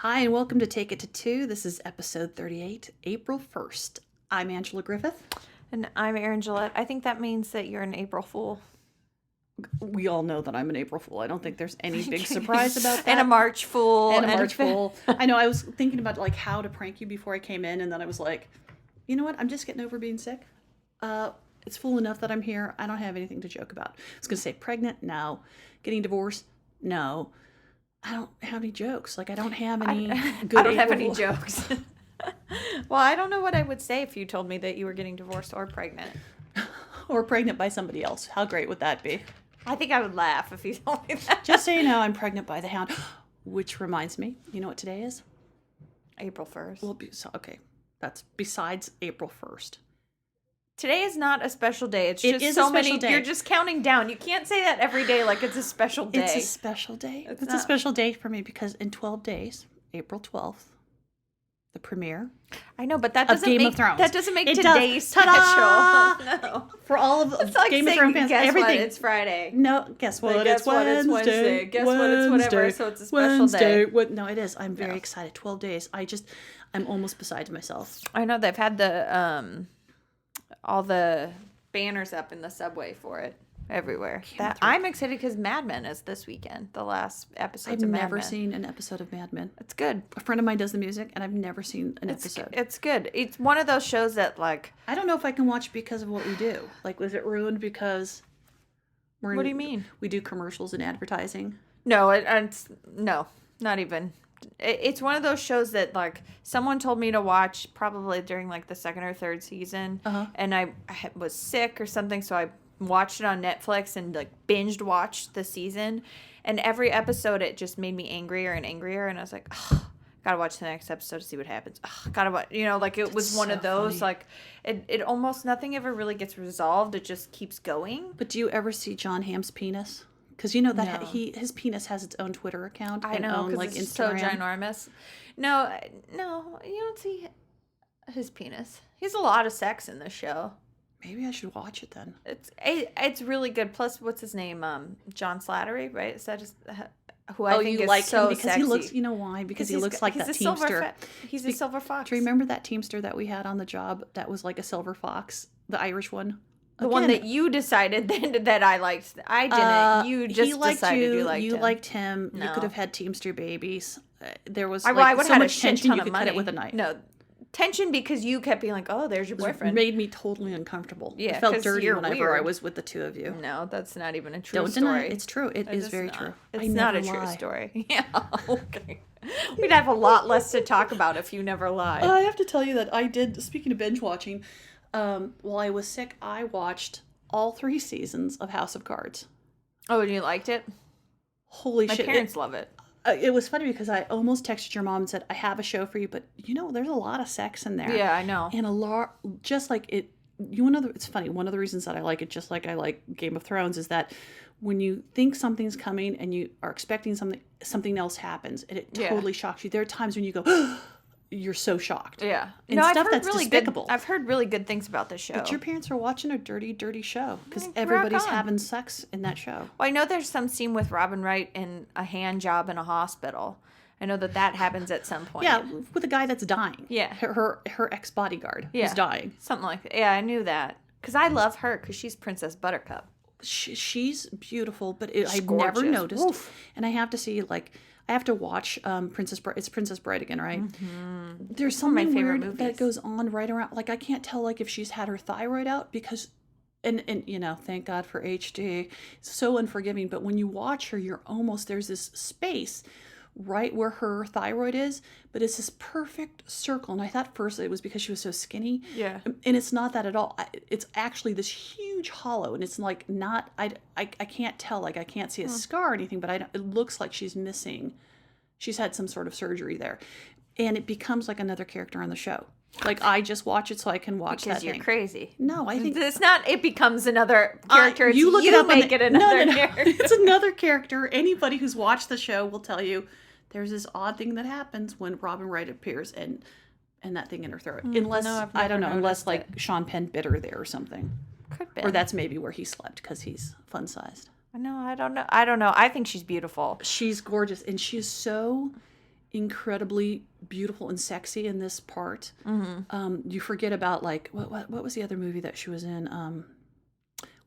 Hi, and welcome to Take It to Two. This is episode 38, April 1st. I'm Angela Griffith. And I'm Erin Gillette. I think that means that you're an April Fool. We all know that I'm an April Fool. I don't think there's any big surprise about that. And a March Fool. And a March Fool. I know, I was thinking about how to prank you before I came in, and then I was like, you know what? I'm just getting over being sick. It's full enough that I'm here. I don't have anything to joke about. I was going to say pregnant? No. Getting divorced? No. I don't have any jokes. I don't have any good I don't have any jokes. Well, I don't know what I would say if you told me that you were getting divorced or pregnant. Or pregnant by somebody else. How great would that be? I think I would laugh if you told me that. Just so you know, I'm pregnant by the Hound. Which reminds me, you know what today is? April 1st. Well, okay. That's besides April 1st. Today is not a special day. It is just so a special many. day. You're just counting down. You can't say that every day like it's a special day. It's a special day. It's a special day for me because in 12 days, April 12th, the premiere. I know, but that doesn't Game make of Thrones. That doesn't make It today does. special. Ta-da! No. For all of It's like Game of saying, Thrones fans, guess everything. what? It's Friday. No, guess what? Like, guess it's what? It's Wednesday. Guess what? It's whatever, so it's a special day. No, it is. I'm very excited. 12 days. I'm almost beside myself. I know they've had the all the banners up in the subway for it everywhere. I'm excited because Mad Men is this weekend. The last episodes I've of Mad Men. never seen an episode of Mad Men. It's good. A friend of mine does the music, and I've never seen an episode. It's good. It's one of those shows that I don't know if I can watch because of what we do. Was it ruined because What do you mean? We do commercials and advertising? No, it's no, not even. It's one of those shows that someone told me to watch probably during the second or third season, and I was sick or something, so I watched it on Netflix and binged watched the season, and every episode it just made me angrier and angrier, and I was like, oh, gotta watch the next episode to see what happens. Oh, gotta watch, it was one of those funny. it almost nothing ever really gets resolved. It just keeps going. But do you ever see John Hamm's penis? Because you know that No. his penis has its own Twitter account. I know, because it's so Instagram. ginormous. No, you don't see his penis. He's a lot of sex in this show. Maybe I should watch it then. It's really good. Plus, what's his name? John Slattery, right? Is that just who I think you is like so him because sexy. he looks. You know why? Because he looks like he's that a silver Teamster. He's a silver fox. Do you remember that Teamster that we had on the job that was like a silver fox, the Irish one? The one that you decided that I liked. I didn't. You just decided you liked him. You liked him. No. You could have had Teamster babies. There was I would have so had much a shit tension ton you of could money. cut it with a knife. No, tension because you kept being like, "Oh, there's your boyfriend." It made me totally uncomfortable. Yeah, I felt 'cause dirty you're whenever weird. I was with the two of you. No, that's not even a true Don't story. deny it. It's true. It is very true. It's I not never a true lie. story. Yeah, okay. We'd have a lot less to talk about if you never lied. I have to tell you that I did, speaking of binge watching, while I was sick, I watched all 3 seasons of House of Cards. Oh, and you liked it? Holy My shit. parents love it. It was funny because I almost texted your mom and said, I have a show for you, but there's a lot of sex in there. Yeah, I know. And a lot, just like it, it's funny, one of the reasons that I like it, just like I like Game of Thrones, is that when you think something's coming and you are expecting something else happens, and it totally shocks you. There are times when you go, you're so shocked. Yeah. And stuff that's really despicable. I've heard really good things about this show. But your parents are watching a dirty, dirty show because Rock everybody's on. having sex in that show. Well, I know there's some scene with Robin Wright in a hand job in a hospital. I know that happens at some point. Yeah, with a guy that's dying. Yeah. Her ex-bodyguard who's dying. Something like that. Yeah, I knew that. Because I love her because she's Princess Buttercup. She's beautiful, but She's I've never gorgeous. noticed. Oof. And I have to see, I have to watch Princess Bride. It's Princess Bride again, right? Mm-hmm. There's something my favorite weird movies. that goes on right around. I can't tell, if she's had her thyroid out because, and thank God for HD. It's so unforgiving. But when you watch her, there's this space right where her thyroid is, but it's this perfect circle. And I thought first it was because she was so skinny. Yeah. And it's not that at all. It's actually this huge hollow, and it's not, I can't tell, I can't see a scar or anything, but it looks like she's had some sort of surgery there. And it becomes like another character on the show. I just watch it so I can watch Because that you're thing. crazy. No, I think it's not. It becomes another character. It's you look it up. Make it another no. character. It's another character. Anybody who's watched the show will tell you there's this odd thing that happens when Robin Wright appears and that thing in her throat. Unless I don't know, unless Sean Penn bit her there or something. Could be. Or that's maybe where he slept because he's fun sized. No, I don't know. I don't know. I think she's beautiful. She's gorgeous, and she is so incredibly beautiful and sexy in this part. You forget about like what was the other movie that she was in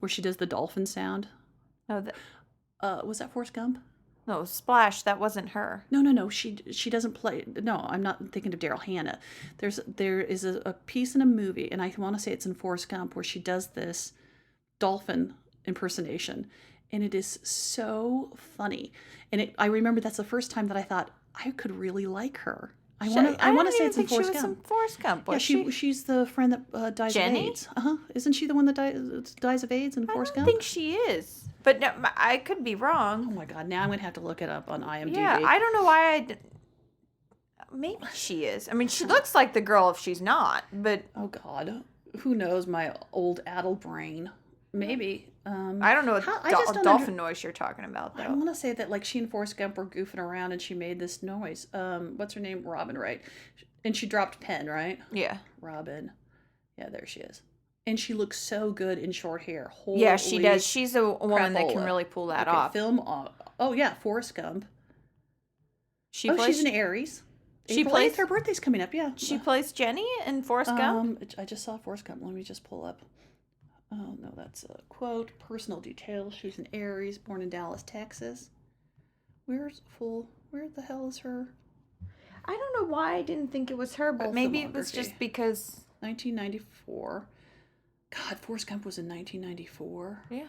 where she does the dolphin sound? Oh, Was that Forrest Gump? no, Splash. That wasn't her. No. She doesn't play. No, I'm not thinking of Daryl Hannah. There is a piece in a movie, and I want to say it's in Forrest Gump, where she does this dolphin impersonation, and it is so funny. And I remember that's the first time that I thought I could really like her. I want to say it's in Forrest Gump. Forrest Gump. Yeah, she's the friend that dies Jenny? of AIDS. Isn't she the one that dies of AIDS in Forrest Gump? I think she is. But no, I could be wrong. Oh my God! Now I'm gonna have to look it up on IMDb. Yeah, I don't know why maybe she is. I mean, she looks like the girl if she's not, but... Oh God, who knows my old addled brain? Maybe. I don't know what dolphin noise you're talking about, though. I want to say that like she and Forrest Gump were goofing around and she made this noise. What's her name? Robin, right? And she dropped pen, right? Yeah. Robin. Yeah, there she is. And she looks so good in short hair. Holy yeah, she does. She's a woman that can really pull that off. Film off. Oh yeah, Forrest Gump. She's an Aries. She plays. 8th, her birthday's coming up. Yeah. She plays Jenny in Forrest Gump. I just saw Forrest Gump. Let me just pull up. Oh no, that's a quote. Personal details. She's an Aries, born in Dallas, Texas. Where the hell is her? I don't know why I didn't think it was her, but maybe it was just because 1994. God, Forrest Gump was in 1994. Yeah.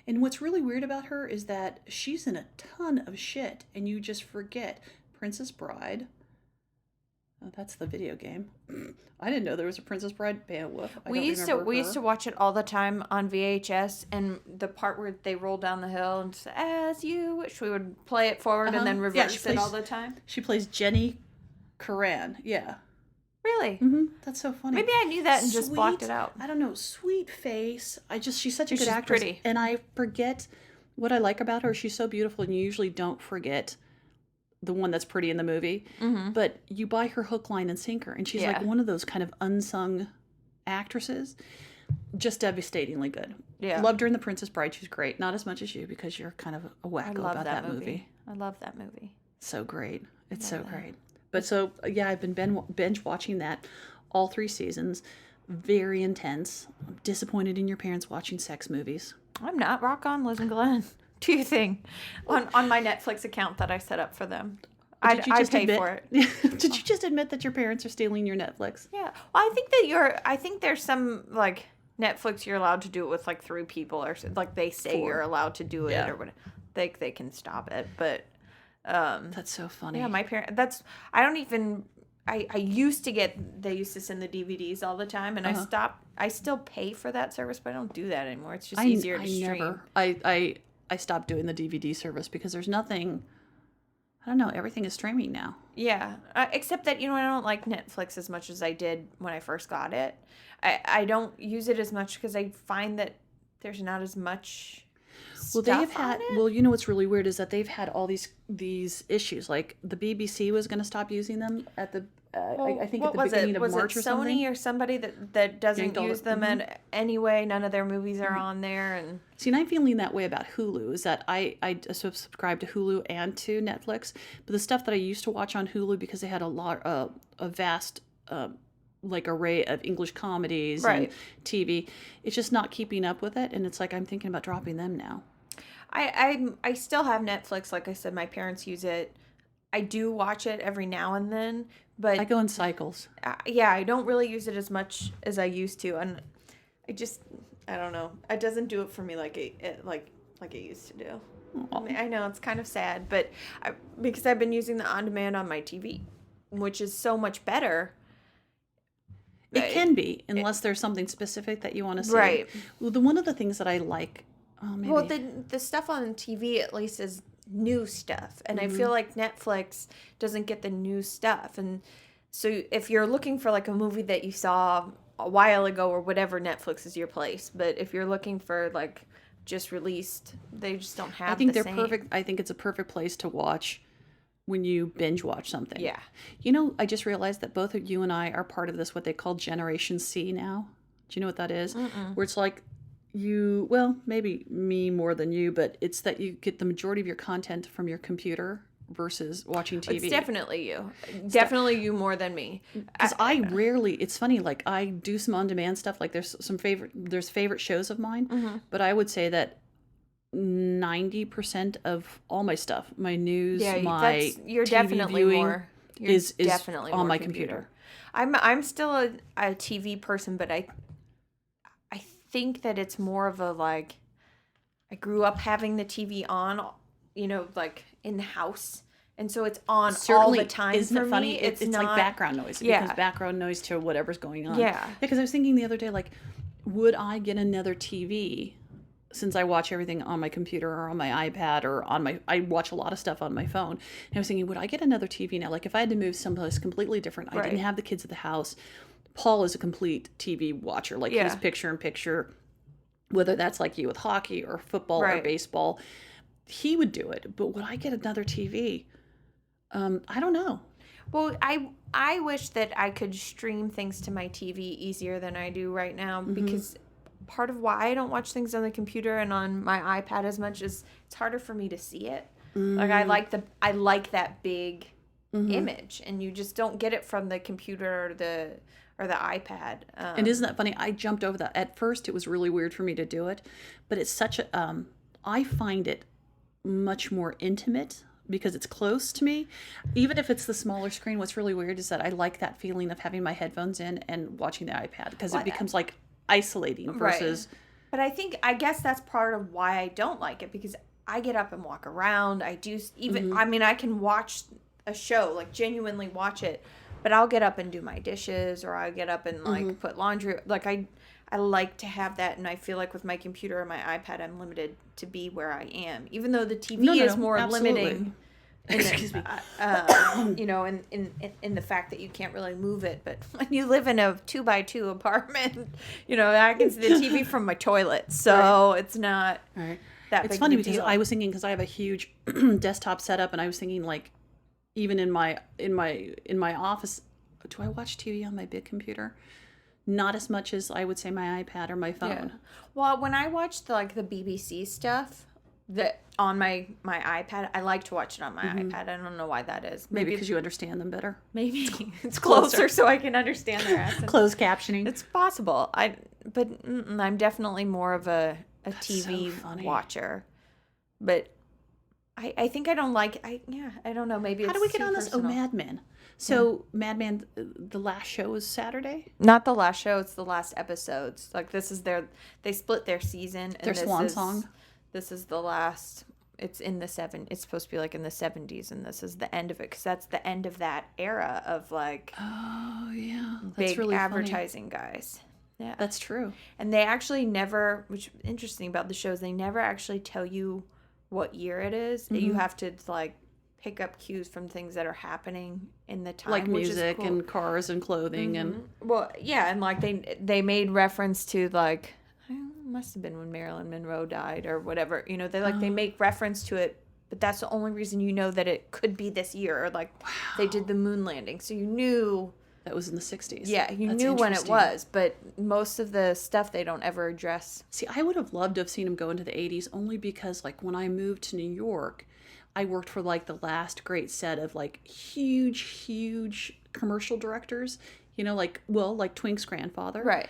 And what's really weird about her is that she's in a ton of shit, and you just forget. Princess Bride. Oh, that's the video game. I didn't know there was a Princess Bride. Beowulf. We used to watch it all the time on VHS, and the part where they roll down the hill and just, as you wish, we would play it forward and then reverse it all the time. She plays Jenny Curran. Yeah. Really? Mm-hmm. That's so funny. Maybe I knew that and just blocked it out. I don't know. Sweet face. She's such a good actress. Pretty. And I forget what I like about her. She's so beautiful, and you usually don't forget the one that's pretty in the movie. Mm-hmm. But you buy her hook, line, and sinker, and she's like one of those kind of unsung actresses. Just devastatingly good. Yeah. Loved her in The Princess Bride. She's great. Not as much as you, because you're kind of a wacko about that movie. I love that movie. So great. It's so great. But so, yeah, I've been binge watching that all 3 seasons. Very intense. I'm disappointed in your parents watching sex movies. I'm not. Rock on, Liz and Glenn. Do your thing. On my Netflix account that I set up for them. I pay for it. Did you just admit that your parents are stealing your Netflix? Yeah. Well, I think there's some, like, Netflix you're allowed to do it with, like, 3 people. Or, like, they say 4. You're allowed to do it or whatever. They can stop it, but... that's so funny. Yeah, my parents. I used to they used to send the DVDs all the time, and I stopped. I still pay for that service, but I don't do that anymore. It's just easier to stream. I stopped doing the DVD service because there's nothing. I don't know. Everything is streaming now. Yeah, except that I don't like Netflix as much as I did when I first got it. I don't use it as much because I find that there's not as much. Well, you know what's really weird is that they've had all these issues. Like the BBC was going to stop using them at the I think at the beginning of March or something. Sony or somebody that doesn't use them anyway. None of their movies are on there. And see, and I'm feeling that way about Hulu. Is that I subscribe to Hulu and to Netflix, but the stuff that I used to watch on Hulu because they had a vast like array of English comedies and TV, it's just not keeping up with it, and it's like I'm thinking about dropping them now. I still have Netflix. Like I said, my parents use it. I do watch it every now and then, but I go in cycles. I don't really use it as much as I used to, and I don't know. It doesn't do it for me like it used to do. I mean, I know it's kind of sad, but because I've been using the on demand on my TV, which is so much better. It can be, unless there's something specific that you want to see. Right. Well, one of the things that I like. Well, the stuff on TV at least is new stuff, and I feel like Netflix doesn't get the new stuff, and so if you're looking for like a movie that you saw a while ago or whatever, Netflix is your place. But if you're looking for like just released, they just don't have. I think they're perfect. I think it's a perfect place to watch when you binge watch something. Yeah. I just realized that both of you and I are part of this, what they call Generation C now. Do you know what that is? Mm-mm. Where it's like maybe me more than you, but it's that you get the majority of your content from your computer versus watching TV. It's definitely you. Definitely you more than me. Because I rarely, it's funny, like I do some on-demand stuff. Like there's favorite shows of mine, but I would say that 90% of all my stuff, my news, my you're TV definitely viewing more. You're is definitely on more my computer. I'm still a TV person, but I think that it's more of a like I grew up having the TV on, like in the house. And so it's on all the time. Isn't for it funny? me. It's not, like background noise. It becomes background noise to whatever's going on. Yeah. Because I was thinking the other day, like, would I get another TV since I watch everything on my computer or on my iPad or I watch a lot of stuff on my phone. And I was thinking, would I get another TV now? Like if I had to move someplace completely different, I didn't have the kids at the house. Paul is a complete TV watcher. Like he's picture in picture, whether that's like you with hockey or football or baseball. He would do it. But would I get another TV? I don't know. Well, I wish that I could stream things to my TV easier than I do right now because part of why I don't watch things on the computer and on my iPad as much is it's harder for me to see it. Like I like that big image, and you just don't get it from the computer or the iPad. And isn't that funny? I jumped over that. At first, it was really weird for me to do it, but it's such a I find it much more intimate because it's close to me. Even if it's the smaller screen, what's really weird is that I like that feeling of having my headphones in and watching the iPad because it becomes like isolating versus... But I guess that's part of why I don't like it, because I get up and walk around. I do even, I mean, I can watch a show, like genuinely watch it, but I'll get up and do my dishes, or I'll get up and like put laundry. Like I like to have that, and I feel like with my computer or my iPad, I'm limited to be where I am, even though the TV is more limiting. Excuse me. In the fact that you can't really move it, but when you live in a 2x2 apartment, I can see the TV from my toilet, so it's not that. It's funny because I was thinking, because I have a huge desktop setup, and I was thinking like, even in my office, do I watch TV on my big computer? Not as much as I would say my iPad or my phone. Yeah. Well, when I watch the BBC stuff that on my iPad, I like to watch it on my iPad. I don't know why that is. Maybe because you understand them better. Maybe it's closer so I can understand their accent. Closed captioning. It's possible. But I'm definitely more of a TV watcher. But I think I don't like. I don't know. Maybe how do we get on this? Personal. Oh, Mad Men. So Mad Men, the last show is Saturday. Not the last show. It's the last episodes. Like this is they split their season. Their swan song. This is the last. It's in the It's supposed to be like in the 70s, and this is the end of it, because that's the end of that era of like. Oh yeah, that's big really advertising guys. Yeah, that's true. And they actually never, which is interesting about the shows, they never actually tell you what year it is. You have to like pick up cues from things that are happening in the time, like music and cars and clothing and and like they made reference to like, must have been when Marilyn Monroe died or whatever, they make reference to it, but that's the only reason that it could be this year, or like they did the moon landing, so you knew that was in the 60s. Yeah, you knew when it was, but most of the stuff they don't ever address. See, I would have loved to have seen him go into the 80s, only because like when I moved to New York, I worked for like the last great set of like huge commercial directors, like Twink's grandfather. Right.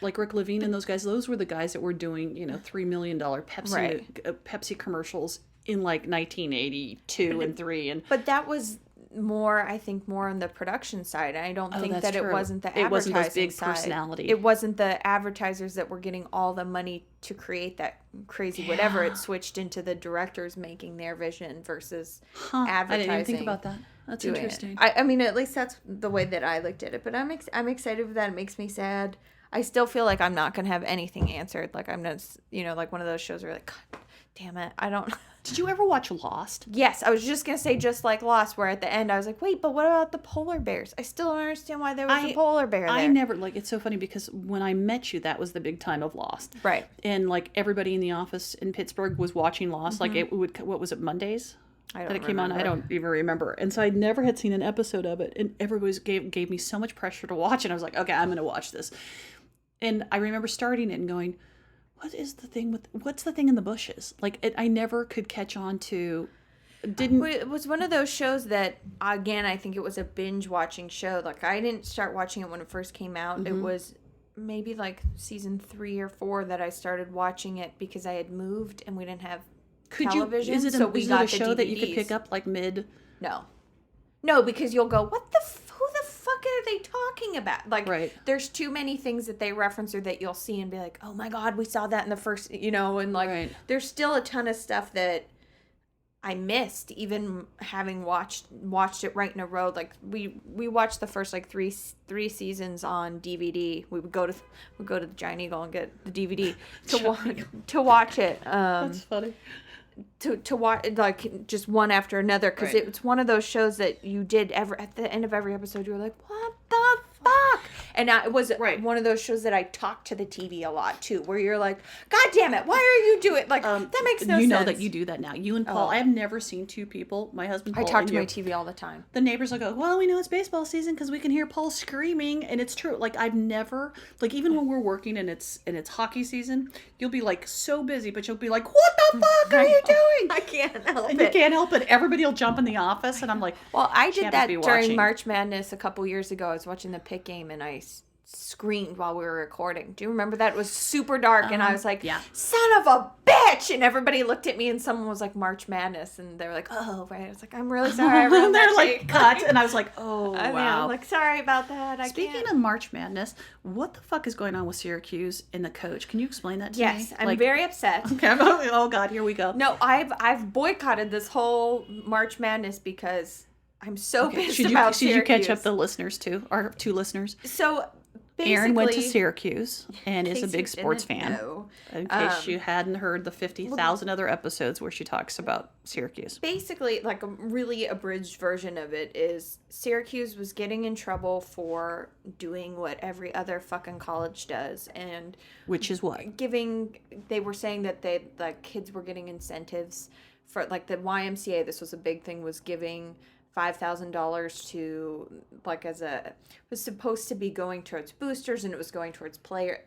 Like Rick Levine and those guys. Those were the guys that were doing, $3 million Pepsi commercials in like 1982 and 3. But that was more, I think, more on the production side. I don't think that true. It wasn't the advertising It wasn't those big side. personality. It wasn't the advertisers that were getting all the money to create that crazy whatever. It switched into the directors making their vision versus advertising. I didn't even think about that. That's interesting. I mean, at least that's the way that I looked at it. But I'm excited for that. It makes me sad. I still feel like I'm not going to have anything answered. Like I'm not, like one of those shows where like, God damn it, I don't... Did you ever watch Lost? Yes, I was just going to say just like Lost, where at the end I was like, wait, but what about the polar bears? I still don't understand why there was a polar bear there. I never, it's so funny because when I met you, that was the big time of Lost. Right. And like everybody in the office in Pittsburgh was watching Lost. Like it would, what was it, Mondays? I don't that it came on. I don't even remember. And so I never had seen an episode of it. And everybody gave me so much pressure to watch. And I was like, okay, I'm going to watch this. And I remember starting it and going, what's the thing in the bushes? Like I never could catch on to didn't. It was one of those shows that, again, I think it was a binge watching show. Like, I didn't start watching it when it first came out. It was maybe like season 3 or 4 that I started watching it because I had moved and we didn't have television. Is it a show that you could pick up like mid? No, because you'll go, who the fuck are they talking about? Like, there's too many things that they reference or that you'll see and be like, oh my God, we saw that in the first, and like, there's still a ton of stuff that I missed, even having watched it right in a row. Like, we watched the first like three seasons on DVD. We would go to the Giant Eagle and get the DVD to watch it. That's funny. To watch, like, just one after another, because it's one of those shows that you did at the end of every episode you were like, what the fuck? And it was one of those shows that I talked to the TV a lot too, where you're like, God damn it, why are you doing like that? Makes no sense. You know that you do that now. You and Paul. I have never seen two people, my husband Paul, I talk to my TV all the time. The neighbors will go, well, we know it's baseball season because we can hear Paul screaming, and it's true. Like, I've never, like, even when we're working and it's hockey season, you'll be like so busy, but you'll be like, what the fuck are you doing? I can't help and it. You can't help it. Everybody will jump in the office, and I'm like, well, I did that during March Madness a couple years ago. I was watching the Pitt game, and I screamed while we were recording. Do you remember that? It was super dark, and I was like, son of a bitch! And everybody looked at me, and someone was like, March Madness, and they were like, oh, right. I was like, I'm really sorry. And they're like, cut. And I was like, oh, wow. I'm like, sorry about that. Speaking of March Madness, what the fuck is going on with Syracuse and the coach? Can you explain that to me? Yes, I'm very upset. Okay. Oh, God, here we go. No, I've boycotted this whole March Madness because I'm so pissed about Syracuse. Should you catch up the listeners, too? Our 2 listeners? So, Aaron went to Syracuse and is a big sports fan. In case you hadn't heard the 50,000 other episodes where she talks about Syracuse. Basically, like a really abridged version of it is Syracuse was getting in trouble for doing what every other fucking college does. And which is what? They were saying that kids were getting incentives for, like, the YMCA. This was a big thing, was giving $5,000 to, like, was supposed to be going towards boosters, and it was going towards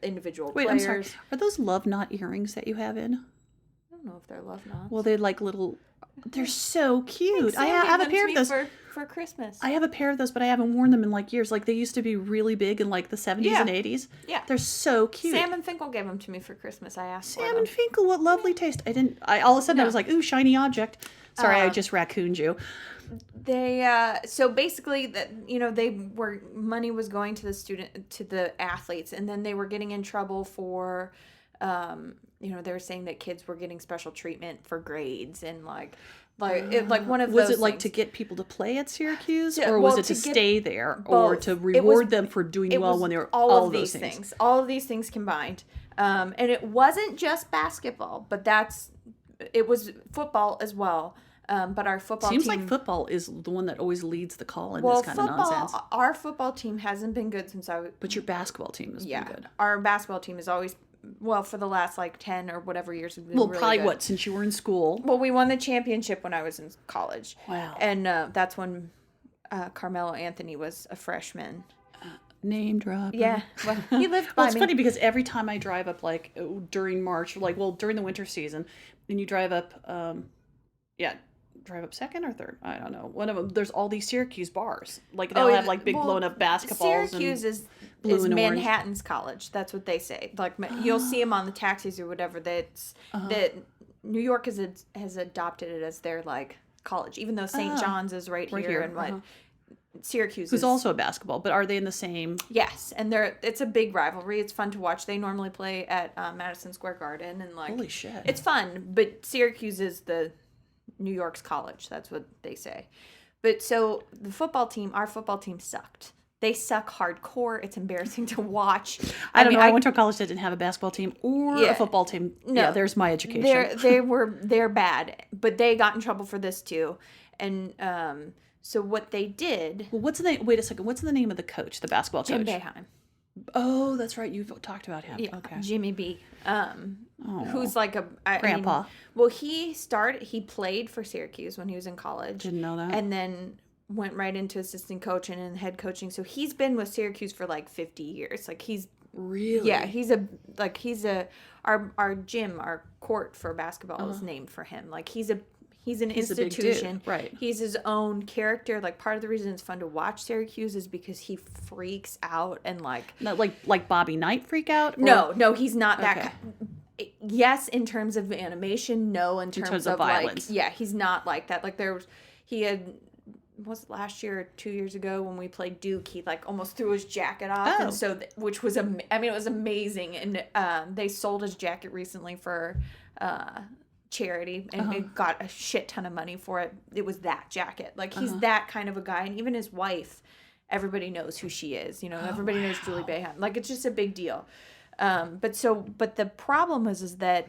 individual players. I'm sorry. Are those love knot earrings that you have in? I don't know if they're love knots. Well, they're like little. They're so cute. I have a pair of those for Christmas. I have a pair of those, but I haven't worn them in like years. Like, they used to be really big in like the 70s and 80s. Yeah, they're so cute. Sam and Finkel gave them to me for Christmas. I asked Sam and Finkel, what lovely taste. All of a sudden I was like, ooh, shiny object. Sorry, I just raccooned you. They so basically that money was going to the athletes, and then they were getting in trouble for they were saying that kids were getting special treatment for grades, and like one of those. Was it like things. To get people to play at Syracuse, or was it to stay there, or to reward them for doing well when they were all of these things? All of these things combined, and it wasn't just basketball, but it was football as well. But our football seems team, like football is the one that always leads the call in this kind of nonsense. Our football team hasn't been good since But your basketball team has been good. Our basketball team is always, for the last like 10 or whatever years we've been really probably good. Since you were in school? Well, we won the championship when I was in college. Wow. And that's when Carmelo Anthony was a freshman. Name drop. Yeah. Well, he lived by me. It's funny because every time I drive up, like during March, during the winter season, and you drive up, drive up second or third, I don't know, one of them, there's all these Syracuse bars, like they'll have like big blown up basketballs. Syracuse is Manhattan's college. That's what they say. Like, you'll see them on the taxis or whatever. That New York has adopted it as their like college, even though St. John's is right here and what Syracuse who's also a basketball, but are they in the same? Yes, and it's a big rivalry. It's fun to watch. They normally play at Madison Square Garden, and like, holy shit, it's fun. But Syracuse is the New York's college. That's what they say. But so our football team sucked. They suck hardcore. It's embarrassing to watch. I don't know. I went to a college that didn't have a basketball team or a football team. No, there's my education. They're bad, but they got in trouble for this too. And so what they did. Well, what's the name? Wait a second. What's the name of the coach? The basketball coach. Jim Boeheim. Oh, that's right. You've talked about him. Yeah, okay. Jimmy B. Who's like grandpa. He played for Syracuse when he was in college. Didn't know that. And then went right into assistant coaching and head coaching. So he's been with Syracuse for like 50 years. Like, he's really, our gym, our court for basketball is named for him. Like, he's He's an He's a big dude, institution. right. He's his own character. Like, part of the reason it's fun to watch Syracuse is because he freaks out and like... Not like Bobby Knight freak out? No, he's not that Okay. Yes, in terms of animation. No, in terms of violence. like... Yeah, he's not like that. Like, he had... Was it last year or 2 years ago when we played Duke? He like almost threw his jacket off, Oh. and so which was it was amazing. And they sold his jacket recently for charity, and it got a shit ton of money for it. It was that jacket. Like, he's that kind of a guy, and even his wife, everybody knows who she is. You know, everybody knows Julie Boeheim. Like, it's just a big deal. But the problem is that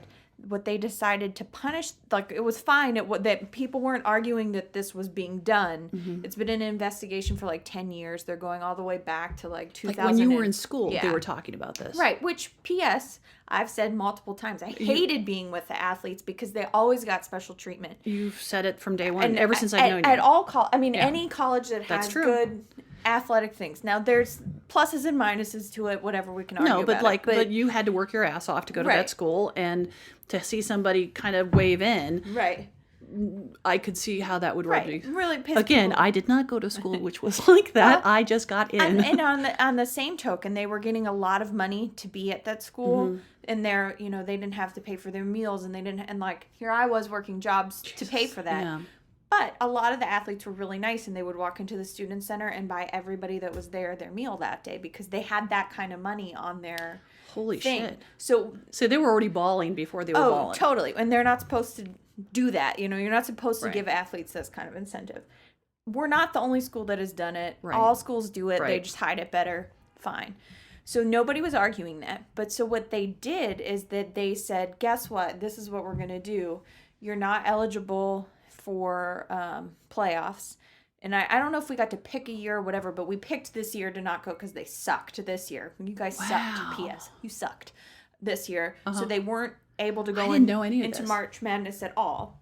what they decided to punish, like, it was fine that people weren't arguing that this was being done. It's been an investigation for like 10 years. They're going all the way back to like 2000. Like when you were in school, they were talking about this. Right, which, P.S., I've said multiple times, I hated being with the athletes because they always got special treatment. You've said it from day one, And ever since I've known you. At all any college that has true. good athletic things. Now, there's pluses and minuses to it, whatever we can argue No, but about like, it. but you had to work your ass off to go to that school, and to see somebody kind of wave in, right. I could see how that would rub me. Really piss Again, people. I did not go to school which was like that. I just got in. And on the same token, they were getting a lot of money to be at that school, and they didn't have to pay for their meals, and like, here I was working jobs to pay for that. Yeah. But a lot of the athletes were really nice, and they would walk into the student center and buy everybody that was there their meal that day because they had that kind of money on their Holy thing. shit. So they were already balling before they were balling. Totally. And they're not supposed to do that. You know, you're not supposed to Right. give athletes this kind of incentive. We're not the only school that has done it. Right. All schools do it. They Right. just hide it better. Fine. So nobody was arguing that. But so what they did is that they said, guess what? This is what we're going to do. You're not eligible for playoffs. And I don't know if we got to pick a year or whatever, but we picked this year to not go because they sucked this year. You guys sucked, P.S. You sucked this year. So they weren't able to go into this. March Madness at all.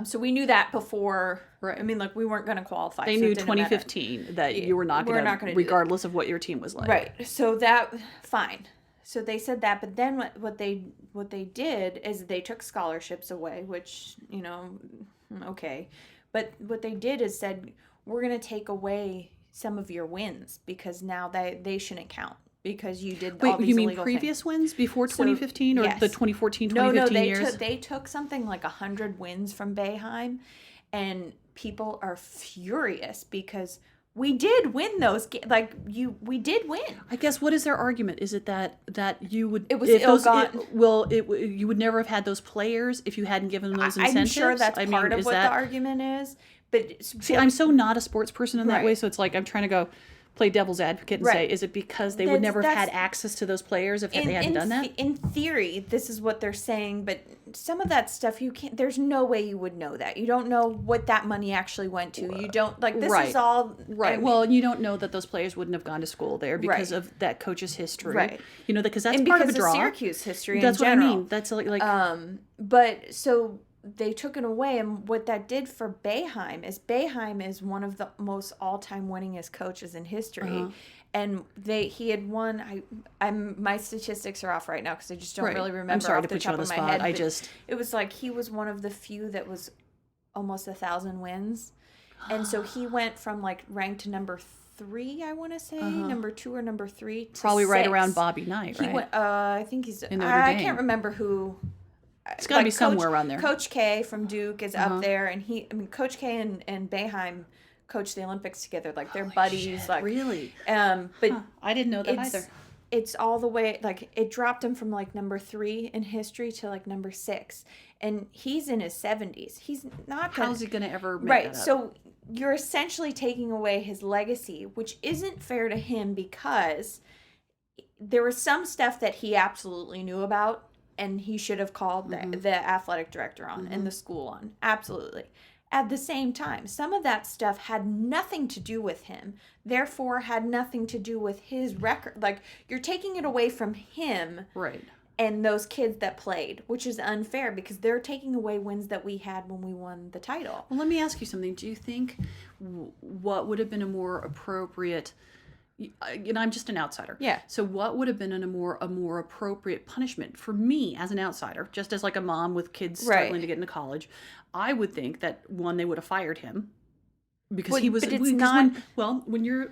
So we knew that before. Right. I mean, like, we weren't going to qualify. They so knew it didn't matter. 2015 that you were not going to, do regardless of what your team was like. Right. So fine. So they said that, but then what they did is they took scholarships away, which, okay. But what they did is said, we're going to take away some of your wins because now they shouldn't count because you did all these you mean illegal previous things. wins before 2015 or yes. the 2014, 2015 years? They took something like 100 wins from Boeheim, and people are furious because we did win those. We did win. I guess, what is their argument? Is it that you would... It was ill-gotten. You would never have had those players if you hadn't given them those incentives? I'm sure that's part of what the argument is. But see, I'm so not a sports person in that Right. way, so it's like I'm trying to go play devil's advocate and say, is it because they would never have had access to those players if they hadn't done that? In theory, this is what they're saying, but some of that stuff you can't. There's no way you would know that. You don't know what that money actually went to. You don't this Right. is all right. I mean, well, you don't know that those players wouldn't have gone to school there because of that coach's history, Right. Because that's and part because of a draw. Syracuse history. That's in what general. I mean. That's like But so they took it away, and what that did for Boeheim is one of the most all-time winningest coaches in history. And he had won. My statistics are off right now because I just don't really remember. I'm sorry off to the put you top on the of my spot. head. It was like he was one of the few that was almost 1,000 wins, and so he went from like ranked to number 3, I want to say, number 2 or number 3. To probably 6. right around Bobby Knight, right? He went. I think he's. In Notre I Dame. can't remember who. It's got to be somewhere around there. Coach K from Duke is up there, and Coach K and Boeheim coached the Olympics together. Like, they're buddies. Shit, like, really? But I didn't know that either. It's all the way, like, it dropped him from like number 3 in history to like number 6, and he's in his 70s. He's not gonna, how's he going to ever make right? that up? So you're essentially taking away his legacy, which isn't fair to him because there was some stuff that he absolutely knew about, and he should have called the athletic director on and the school on. Absolutely. At the same time, some of that stuff had nothing to do with him, therefore had nothing to do with his record. Like, you're taking it away from him Right. and those kids that played, which is unfair because they're taking away wins that we had when we won the title. Well, let me ask you something. Do you think what would have been a more appropriate, I'm just an outsider. Yeah. So what would have been a more appropriate punishment for me as an outsider, just as like a mom with kids struggling to get into college? I would think that one, they would have fired him because he was. But it's not. When you're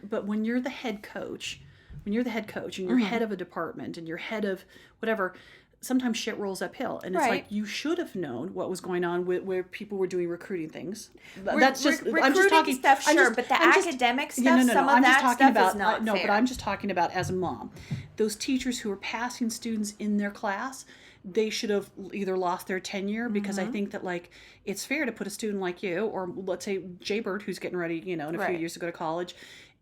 the head coach, and you're head of a department and you're head of whatever, sometimes shit rolls uphill, and it's like you should have known what was going on where people were doing recruiting things. That's just I'm just talking stuff, sure, but the academic stuff, some of that stuff is not fair. But I'm just talking about as a mom, those teachers who are passing students in their class, they should have either lost their tenure because I think that like it's fair to put a student like you, or let's say Jay Bird, who's getting ready, in a few years to go to college.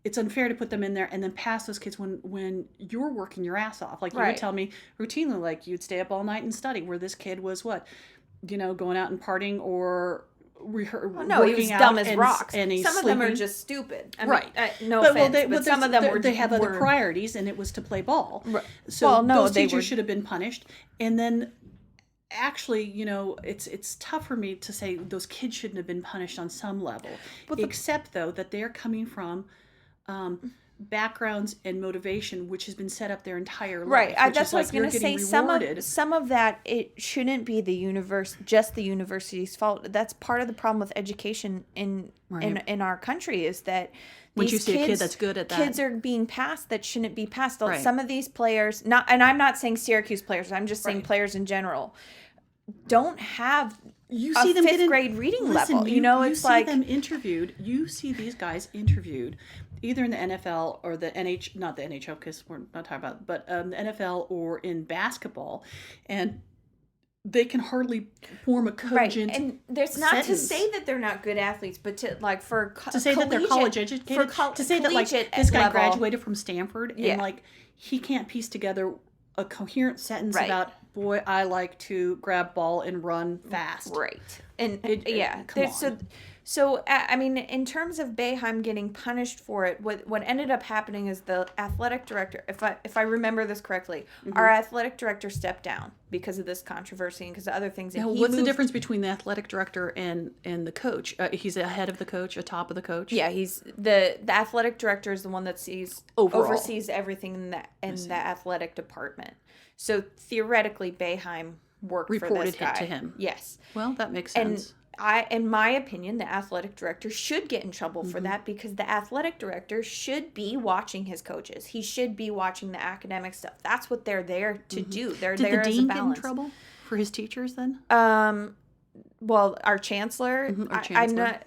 It's unfair to put them in there and then pass those kids when you're working your ass off. Like you would tell me routinely, like you'd stay up all night and study, where this kid was going out and partying or he was dumb as rocks. And some of them are just stupid. I mean, no offense, but some of them they have other priorities, and it was to play ball. Right. So those teachers should have been punished. And then actually, it's tough for me to say those kids shouldn't have been punished on some level, except though that they're coming from backgrounds and motivation which has been set up their entire life. Right. That's what I was going to say. Some of that, it shouldn't be just the university's fault. That's part of the problem with education in our country, is that once you see a kid that's good at that, kids are being passed that shouldn't be passed. Some of these players, and I'm not saying Syracuse players, I'm just saying players in general, don't have fifth grade reading level. It's like them interviewed. You see these guys interviewed either in the NFL or the not the NHL, because we're not talking about, but the NFL or in basketball, and they can hardly form a cogent And there's not sentence. To say that they're not good athletes, but to say that they're college educated, to say that like this guy graduated from Stanford and like he can't piece together a coherent sentence about, boy, I like to grab ball and run fast. Right. And So, I mean, in terms of Boeheim getting punished for it, what ended up happening is the athletic director, if I remember this correctly, our athletic director stepped down because of this controversy and because of other things. Now, what's the difference between the athletic director and the coach? He's ahead of the coach, atop of the coach? Yeah, he's the athletic director is the one that oversees everything in the athletic department. So theoretically, Boeheim reported for this guy. To him. Yes. Well, that makes sense. In my opinion, the athletic director should get in trouble for that, because the athletic director should be watching his coaches. He should be watching the academic stuff. That's what they're there to do. They're there as a balance. Did the dean get in trouble for his teachers then? Well, our chancellor. I'm not.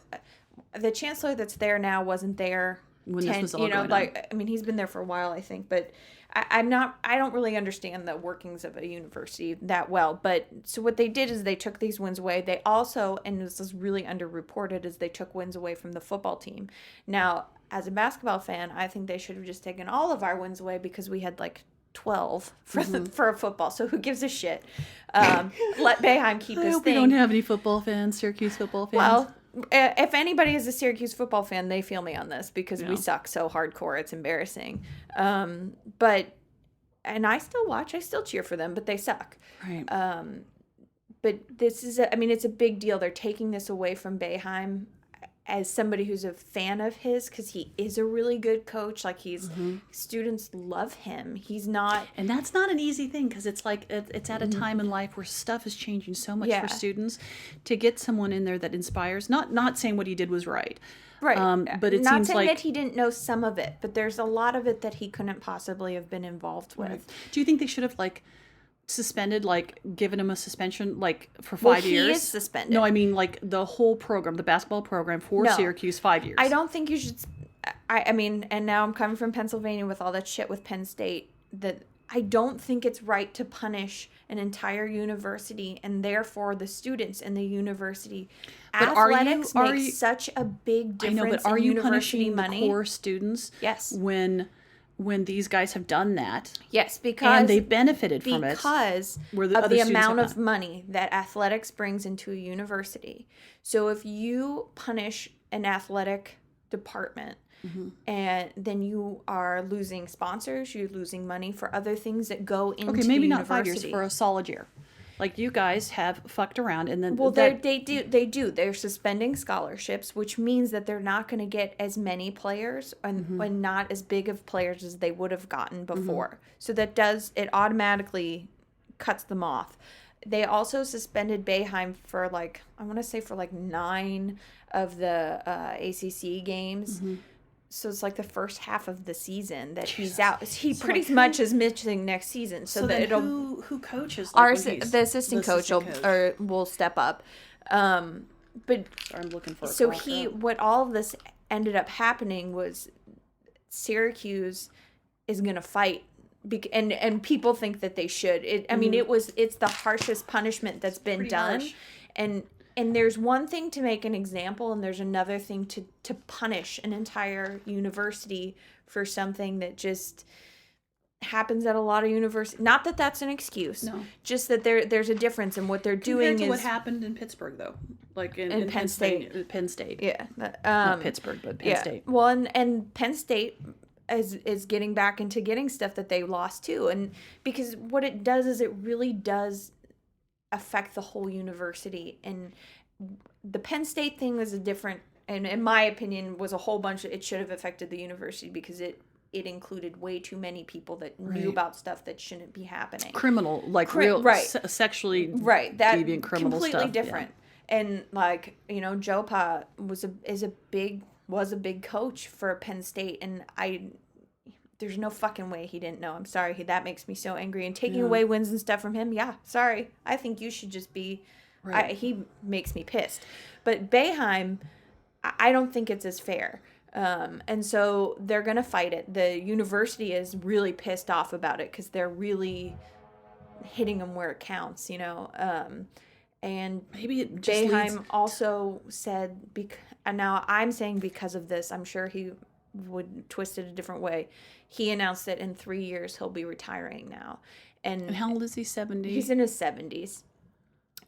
The chancellor that's there now wasn't there when this was all going on. I mean, he's been there for a while, I think, but I don't really understand the workings of a university that well. But so what they did is they took these wins away. They also, and this is really underreported, is they took wins away from the football team. Now, as a basketball fan, I think they should have just taken all of our wins away, because we had like 12 for a football. So who gives a shit? Let Boeheim keep his thing. We don't have any football fans, Syracuse football fans. Well, if anybody is a Syracuse football fan, they feel me on this, because we suck so hardcore. It's embarrassing. And I still watch. I still cheer for them, but they suck. Right. But this is, it's a big deal. They're taking this away from Boeheim as somebody who's a fan of his, because he is a really good coach. Like students love him. He's not. And that's not an easy thing, because it's like, it's at a time in life where stuff is changing so much for students. To get someone in there that inspires, not saying what he did was right. Right. But it not seems saying like that he didn't know some of it, but there's a lot of it that he couldn't possibly have been involved with. Right. Do you think they should have suspended, given him a suspension, for 5 years? He is suspended. No, I mean the whole program, the basketball program for Syracuse, 5 years. I don't think you should. I mean, and now I'm coming from Pennsylvania with all that shit with Penn State, that I don't think it's right to punish an entire university and therefore the students in the university. But athletics make such a big difference. I know, but are you punishing the core students? Yes. When these guys have done that? Yes, because they benefited from it because of the amount of money that athletics brings into a university. So if you punish an athletic department, and then you are losing sponsors, you're losing money for other things that go into maybe the not university. 5 years, for a solid year. Like, you guys have fucked around, and then Well, they do. They're suspending scholarships, which means that they're not going to get as many players and not as big of players as they would have gotten before. So it automatically cuts them off. They also suspended Boeheim for I want to say for 9 of the ACC games. So it's like the first half of the season that he's out. He pretty much is missing next season. So that who coaches? The assistant coach will step up. But sorry, I'm looking for. What all of this ended up happening was Syracuse is going to fight. And people think that they should. It's the harshest punishment that's been done. Harsh. And there's one thing to make an example, and there's another thing to punish an entire university for something that just happens at a lot of universities. Not that that's an excuse. No. Just that there's a difference in what they're doing. Compared to what happened in Pittsburgh, though. Like in Penn State. Penn State. Yeah. Not Pittsburgh, but Penn State. Well, and Penn State is getting back into getting stuff that they lost too. And because what it does is it really does affect the whole university. And the Penn State thing was a different, and in my opinion was a whole bunch it should have affected the university because it included way too many people that knew about stuff that shouldn't be happening. Criminal, sexually deviant criminal completely stuff. Different. Yeah. And Joe Pa was a big coach for Penn State, and there's no fucking way he didn't know. I'm sorry. That makes me so angry. And taking away wins and stuff from him, sorry. I think you should just be... Right. He makes me pissed. But Boeheim, I don't think it's as fair. And so they're going to fight it. The university is really pissed off about it because they're really hitting them where it counts, and maybe it just Boeheim also said... And now I'm saying because of this, I'm sure he would twist it a different way. He announced that in 3 years he'll be retiring now. And how old is he? 70? He's in his 70s.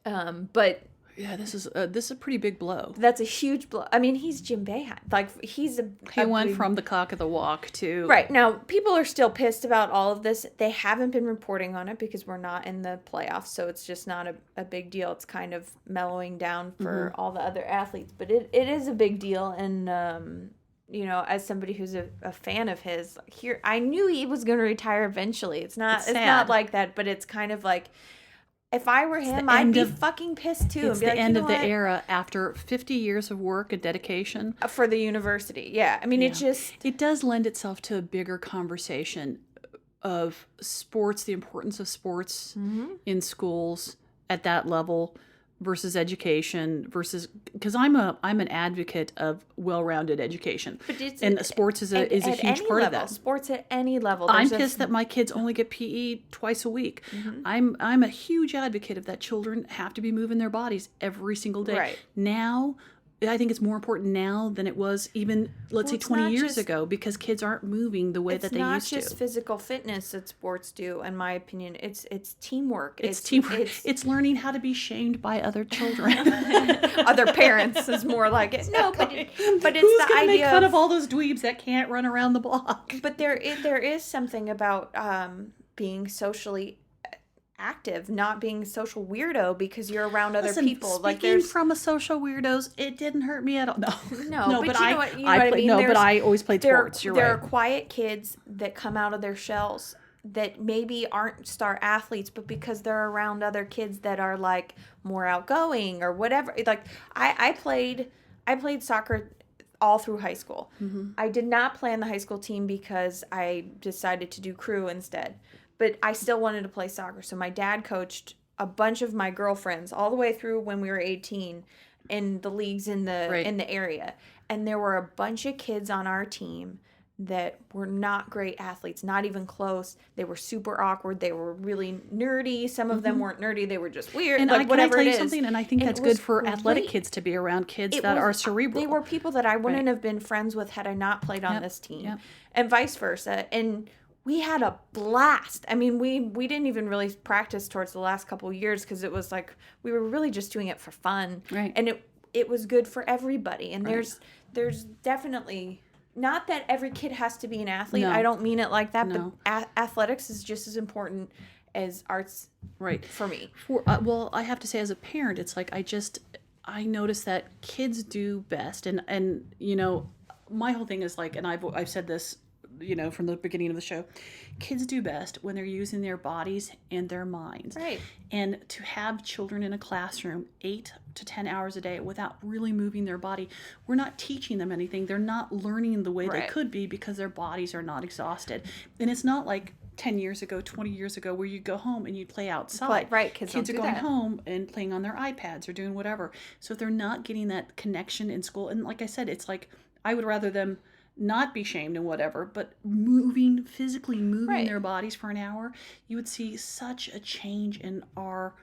But yeah, this is a pretty big blow. That's a huge blow. I mean, he's Jim Boeheim. He went from the cock of the walk to... Right. Now, people are still pissed about all of this. They haven't been reporting on it because we're not in the playoffs, so it's just not a big deal. It's kind of mellowing down for all the other athletes. But it is a big deal, and... as somebody who's a fan of his, I knew he was going to retire eventually. It's not like that, but it's kind of like, if I were him, I'd be fucking pissed too. It's the end of the era after 50 years of work and dedication. For the university, yeah. I mean, it does lend itself to a bigger conversation of sports, the importance of sports in schools at that level versus education because I'm an advocate of well-rounded education, and sports is a huge part of that. Sports at any level. I'm pissed that my kids only get PE twice a week. I'm a huge advocate of that. Children have to be moving their bodies every single day. Right. Now, I think it's more important now than it was even, let's say, 20 years ago, because kids aren't moving the way that they used to. It's not just physical fitness that sports do, in my opinion. It's teamwork. It's teamwork. It's learning how to be shamed by other children. Other parents is more like it. No, but it's Who's the gonna idea make fun of all those dweebs that can't run around the block? But there is something about being socially active, not being a social weirdo because you're around other people. Speaking from a social weirdos, it didn't hurt me at all. No, but you know what I mean? No, but I always played sports. You're right. There are quiet kids that come out of their shells that maybe aren't star athletes, but because they're around other kids that are like more outgoing or whatever. Like I played soccer all through high school. I did not play on the high school team because I decided to do crew instead. But I still wanted to play soccer. So my dad coached a bunch of my girlfriends all the way through when we were 18 in the leagues in the area. And there were a bunch of kids on our team that were not great athletes, not even close. They were super awkward. They were really nerdy. Some of them weren't nerdy. They were just weird. And like, whatever can I tell you something? And I think that's good for athletic kids to be around kids that are cerebral. They were people that I wouldn't have been friends with had I not played on this team, and vice versa. And we had a blast. I mean, we didn't even really practice towards the last couple of years because it was like we were really just doing it for fun. Right. And it was good for everybody. And there's definitely, not that every kid has to be an athlete. No. I don't mean it like that, No. but athletics is just as important as arts Right. for me. Well, I have to say, as a parent, it's like I notice that kids do best, and my whole thing is like, and I've said this, from the beginning of the show, kids do best when they're using their bodies and their minds. Right. And to have children in a classroom 8 to 10 hours a day without really moving their body, we're not teaching them anything. They're not learning the way they could be because their bodies are not exhausted. And it's not like 10 years ago, 20 years ago, where you'd go home and you'd play outside. Kids are going home and playing on their iPads or doing whatever. So if they're not getting that connection in school, and like I said, it's like, I would rather them not be shamed and whatever, but physically moving their bodies for an hour, you would see such a change in our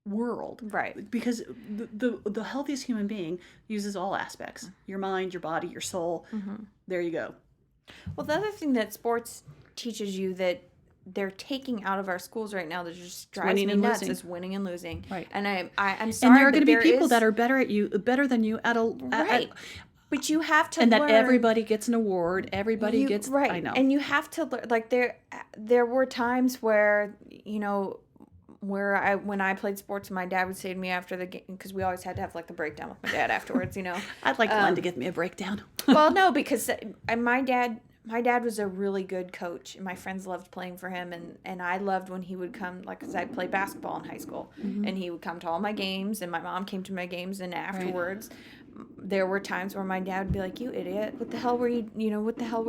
world. Right. Because the healthiest human being uses all aspects. Your mind, your body, your soul. There you go. Well, the other thing that sports teaches you that they're taking out of our schools right now that just drives me nuts is winning and losing. Right. And I'm sorry, and there are going to be people that are better than you at but you have to and learn. That everybody gets an award. Everybody gets I know. And you have to learn. Like there were times where when I played sports, my dad would say to me after the game, because we always had to have like the breakdown with my dad afterwards. I'd like Glenn to give me a breakdown. Well, no, because my dad was a really good coach, and my friends loved playing for him, and I loved when he would come, like, because I played basketball in high school, and he would come to all my games, and my mom came to my games, and afterwards, there were times where my dad would be like, "You idiot, what the hell were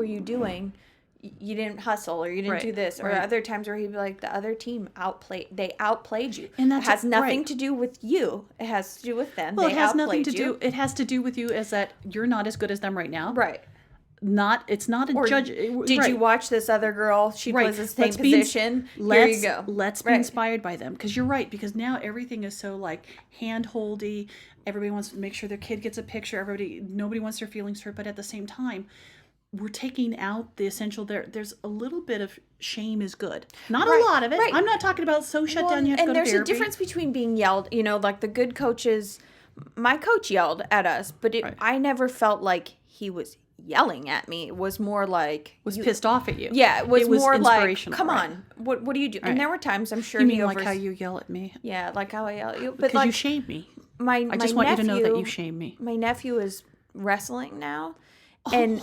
you doing? You didn't hustle, or you didn't do this," or other times where he'd be like, "The other team outplayed you," and that has nothing to do with you. It has to do with them. Well, it has nothing to do. It has to do with you, as that you're not as good as them right now. Right. It's not a judge. Did you watch this other girl? She plays the same position. Here you go. Let's be inspired by them, because you're right. Because now everything is so like hand-holdy. Everybody wants to make sure their kid gets a picture. Nobody wants their feelings hurt. But at the same time, we're taking out the essential. There's a little bit of shame is good. Not a lot of it. I'm not talking about shut down. You have to go to therapy. And there's a difference between being yelled. Like the good coaches. My coach yelled at us, but I never felt like he was yelling at me. It was more like pissed off at you. Yeah, it was more like, come on, what do you do? And there were times, I'm sure, you mean like how you yell at me. Yeah, like how I yell at you. But because like, you shame me. I just want you to know that you shame me. My nephew is wrestling now, and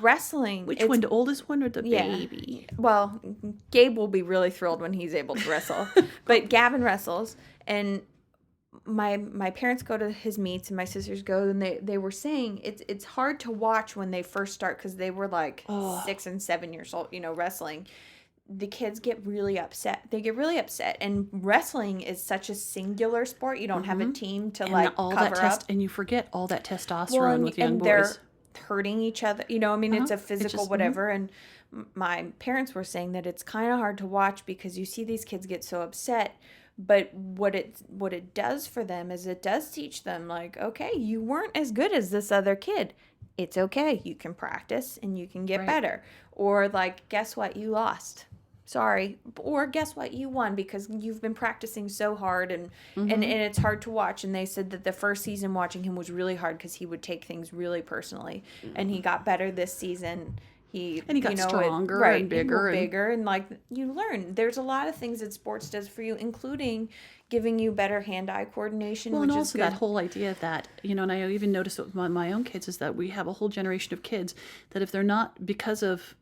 wrestling. Which one, the oldest one or the baby? Well, Gabe will be really thrilled when he's able to wrestle, but Gavin wrestles, and my parents go to his meets and my sisters go, and they were saying it's hard to watch when they first start, because they were like 6 and 7 years old, wrestling. The kids get really upset. They get really upset, and wrestling is such a singular sport. You don't have a team to cover up, and you forget all that testosterone with young boys. They're hurting each other. It's a physical whatever. And my parents were saying that it's kind of hard to watch because you see these kids get so upset. But what it does for them is it does teach them, like, okay, you weren't as good as this other kid. It's okay. You can practice and you can get better. Or like, guess what? You lost. Sorry. Or guess what? You won because you've been practicing so hard, and it's hard to watch. And they said that the first season watching him was really hard because he would take things really personally. And he got better this season. He got stronger and bigger. And like, you learn. There's a lot of things that sports does for you, including giving you better hand-eye coordination, well, which and is also good. That whole idea that, and I even noticed with my own kids, is that we have a whole generation of kids that if they're not, because of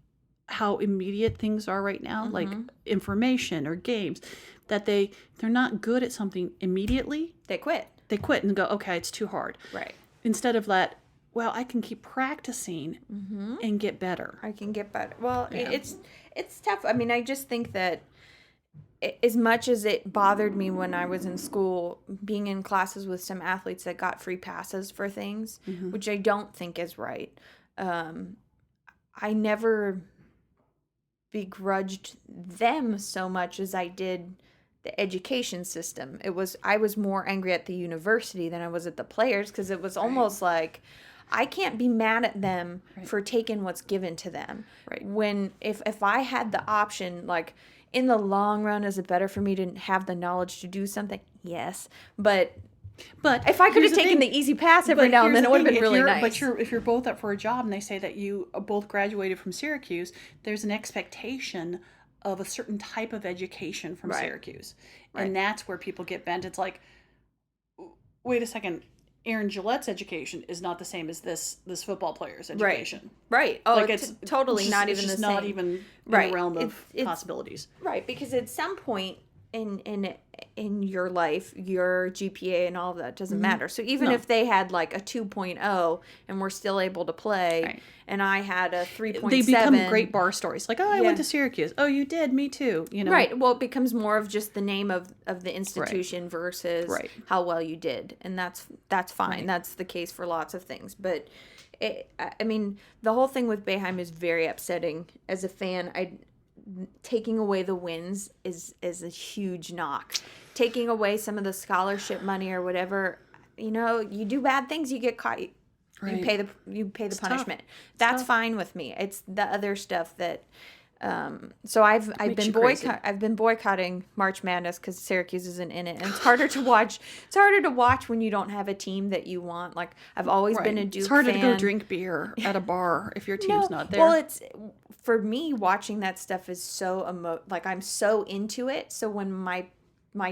how immediate things are right now, like information or games, that they're not good at something immediately. They quit and go, okay, it's too hard. Right. Instead of that, well, I can keep practicing and get better. I can get better. Well, it's tough. I mean, I just think that as much as it bothered me when I was in school, being in classes with some athletes that got free passes for things, which I don't think is right, I never begrudged them so much as I did the education system. I was more angry at the university than I was at the players, because it was almost like, I can't be mad at them for taking what's given to them. Right. When if I had the option, like, in the long run, is it better for me to have the knowledge to do something? Yes. But if I could have taken the easy pass every now and then, it would have been really nice. But if you're both up for a job and they say that you both graduated from Syracuse, there's an expectation of a certain type of education from Right. Syracuse. Right. And that's where people get bent. It's like, wait a second, Aaron Gillette's education is not the same as this football player's education. Right. Oh, Like it's totally not even it's the not same. even in Right. the realm of It's- possibilities. Right, because at some point in your life, your GPA and all of that doesn't matter. So even No. if they had like a 2.0 and were still able to play, Right. and I had a 3.7, They become great bar stories. Like, oh, I Yeah. went to Syracuse. Oh, you did? Me too. You know? Right. Well, it becomes more of just the name of the institution versus Right. how well you did, and that's fine. Right. That's the case for lots of things. But I mean, the whole thing with Boeheim is very upsetting. As a fan, taking away the wins is a huge knock. Taking away some of the scholarship money or whatever, you do bad things, you get caught. Right. You pay the tough. punishment. That's tough. fine with me. It's the other stuff that. So I've makes been you crazy. I've been boycotting March Madness because Syracuse isn't in it, and it's harder to watch. It's harder to watch when you don't have a team that you want. Like I've always been a Duke It's harder fan. to go drink beer at a bar if your team's not there. Well, it's for me watching that stuff is so like I'm so into it. So when my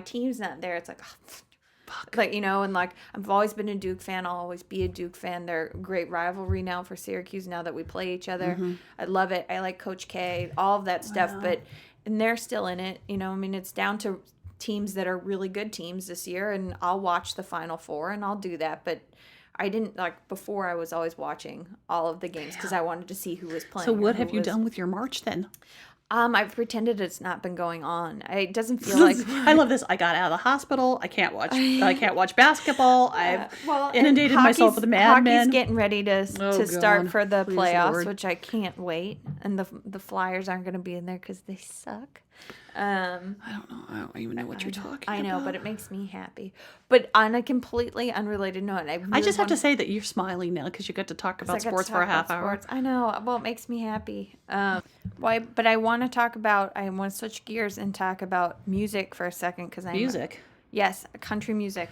team's not there, it's like, oh, fuck. Like, and like I've always been a Duke fan. I'll always be a Duke fan. They're a great rivalry now for Syracuse now that we play each other. Mm-hmm. I love it. I like Coach K, all of that stuff. And they're still in it. I mean, it's down to teams that are really good teams this year, and I'll watch the Final Four and I'll do that. But I didn't, like, before I was always watching all of the games because I wanted to see who was playing. So what have you done with your March then? I've pretended it's not been going on. It doesn't feel like I love this. I got out of the hospital. I can't watch basketball. I've and inundated myself with Mad Men. Hockey's getting ready to start God. for the Please, playoffs, Lord. which I can't wait. And the Flyers aren't going to be in there because they suck. I don't know. I don't even know what you're talking about. I know, but it makes me happy. But on a completely unrelated note, I just have to say that you're smiling now because you got to talk about sports for a half hour. I know. Well, it makes me happy. But I want to talk about. I want to switch gears and talk about music for a second because Music. Yes, country music.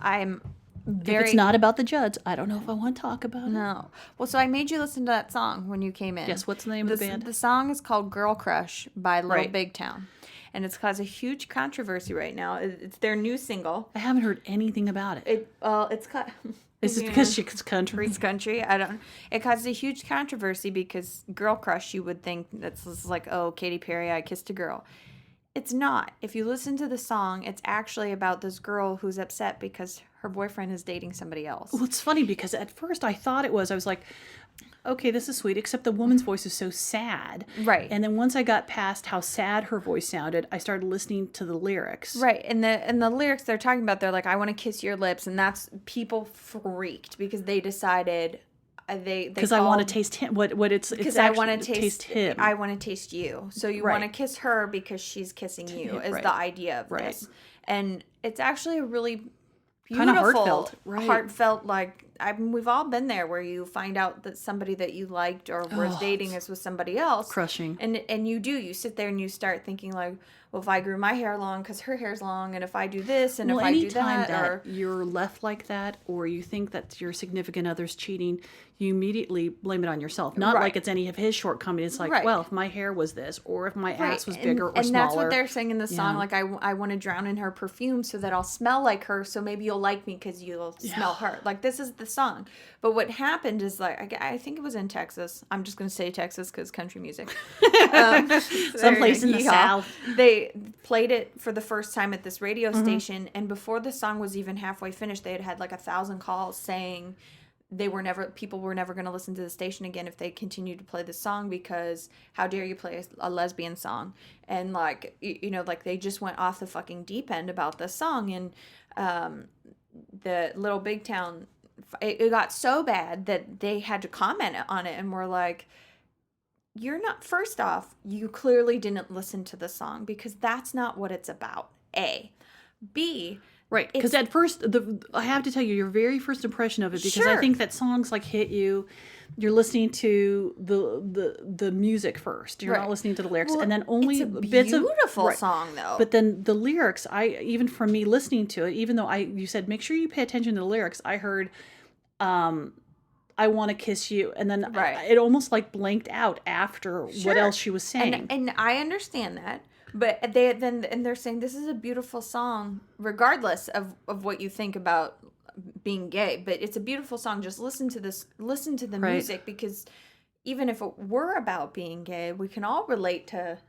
I'm If very. it's not about the Judds, I don't know if I want to talk about it. No. Well, so I made you listen to that song when you came in. Yes, what's the name of the band? The song is called Girl Crush by Little Right. Big Town. And it's caused a huge controversy right now. It's their new single. I haven't heard anything about it. It's cut. Is it because she's country? It's country. I don't. It caused a huge controversy because Girl Crush, you would think that's like, oh, Katy Perry, I kissed a girl. It's not. If you listen to the song, it's actually about this girl who's upset because her boyfriend is dating somebody else. Well, it's funny because at first I thought it was. I was like, okay, this is sweet, except the woman's voice is so sad. Right. And then once I got past how sad her voice sounded, I started listening to the lyrics. Right, and the lyrics they're talking about, they're like, "I want to kiss your lips," and that's people freaked because they decided because I want to taste him. Because I want to taste him. I want to taste you. So you Right. want to kiss her because she's kissing you. Is Right. the idea of Right. this, and it's actually a really Kinda beautiful, heartfelt. Right. heartfelt. Like we've all been there, where you find out that somebody that you liked or was dating is with somebody else. Crushing. And you sit there and you start thinking like, well, if I grew my hair long because her hair's long, and if I do this and if I do anytime that, or you're left like that, or you think that your significant other's cheating, you immediately blame it on yourself. Not Right. like it's any of his shortcomings. It's like, Right. well, if my hair was this, or if my ass was and, bigger or and smaller. that's what they're saying in the song. Yeah. Like, I want to drown in her perfume so that I'll smell like her. So maybe you'll like me because you'll smell her. Like, this is the song. But what happened is, like, I think it was in Texas. I'm just going to say Texas because country music. Someplace in the South. They played it for the first time at this radio station. And before the song was even halfway finished, they had like 1,000 calls saying people were never going to listen to the station again if they continued to play the song, because how dare you play a lesbian song? And like, like they just went off the fucking deep end about this song. And the Little Big Town, it got so bad that they had to comment on it and were like, you're not, first off, you clearly didn't listen to the song because that's not what it's about. A. B. Right, because at first, I have to tell you, your very first impression of it, because I Sure. think that songs like hit you, you're listening to the music first. You're Right. not listening to the lyrics, Well, and then only it's a bits of beautiful right. song though. But then the lyrics, even from me listening to it, even though you said make sure you pay attention to the lyrics, I heard, I want to kiss you. And then Right. it almost like blanked out after what else she was saying. And I understand that. But they're saying this is a beautiful song, regardless of what you think about being gay. But it's a beautiful song. Just listen to this. Listen to the music, because even if it were about being gay, we can all relate to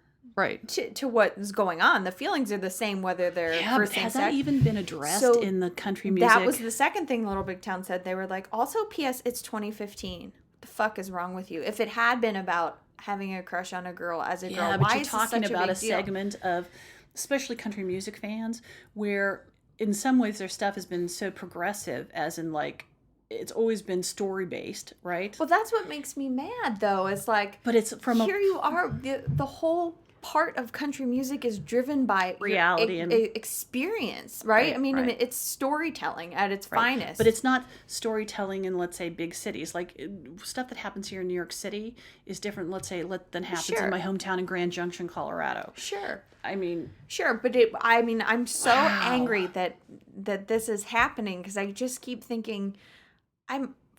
what is going on. The feelings are the same whether they're for same has sex. that even been addressed in the country music? That was the second thing Little Big Town said. They were like, also, P.S. It's 2015. What the fuck is wrong with you? If it had been about having a crush on a girl as a girl, but why you're is talking this such about a a big deal? segment of, especially country music fans, where in some ways their stuff has been so progressive, as in like it's always been story based, right? Well, that's what makes me mad, though. It's like, but it's from here you are. The whole part of country music is driven by reality and experience, right? I mean, it's storytelling at its finest. But it's not storytelling in, let's say, big cities. Like stuff that happens here in New York City is different, let's say, than happens in my hometown in Grand Junction, Colorado. Sure. I mean, sure, but I'm so angry that this is happening, because I just keep thinking,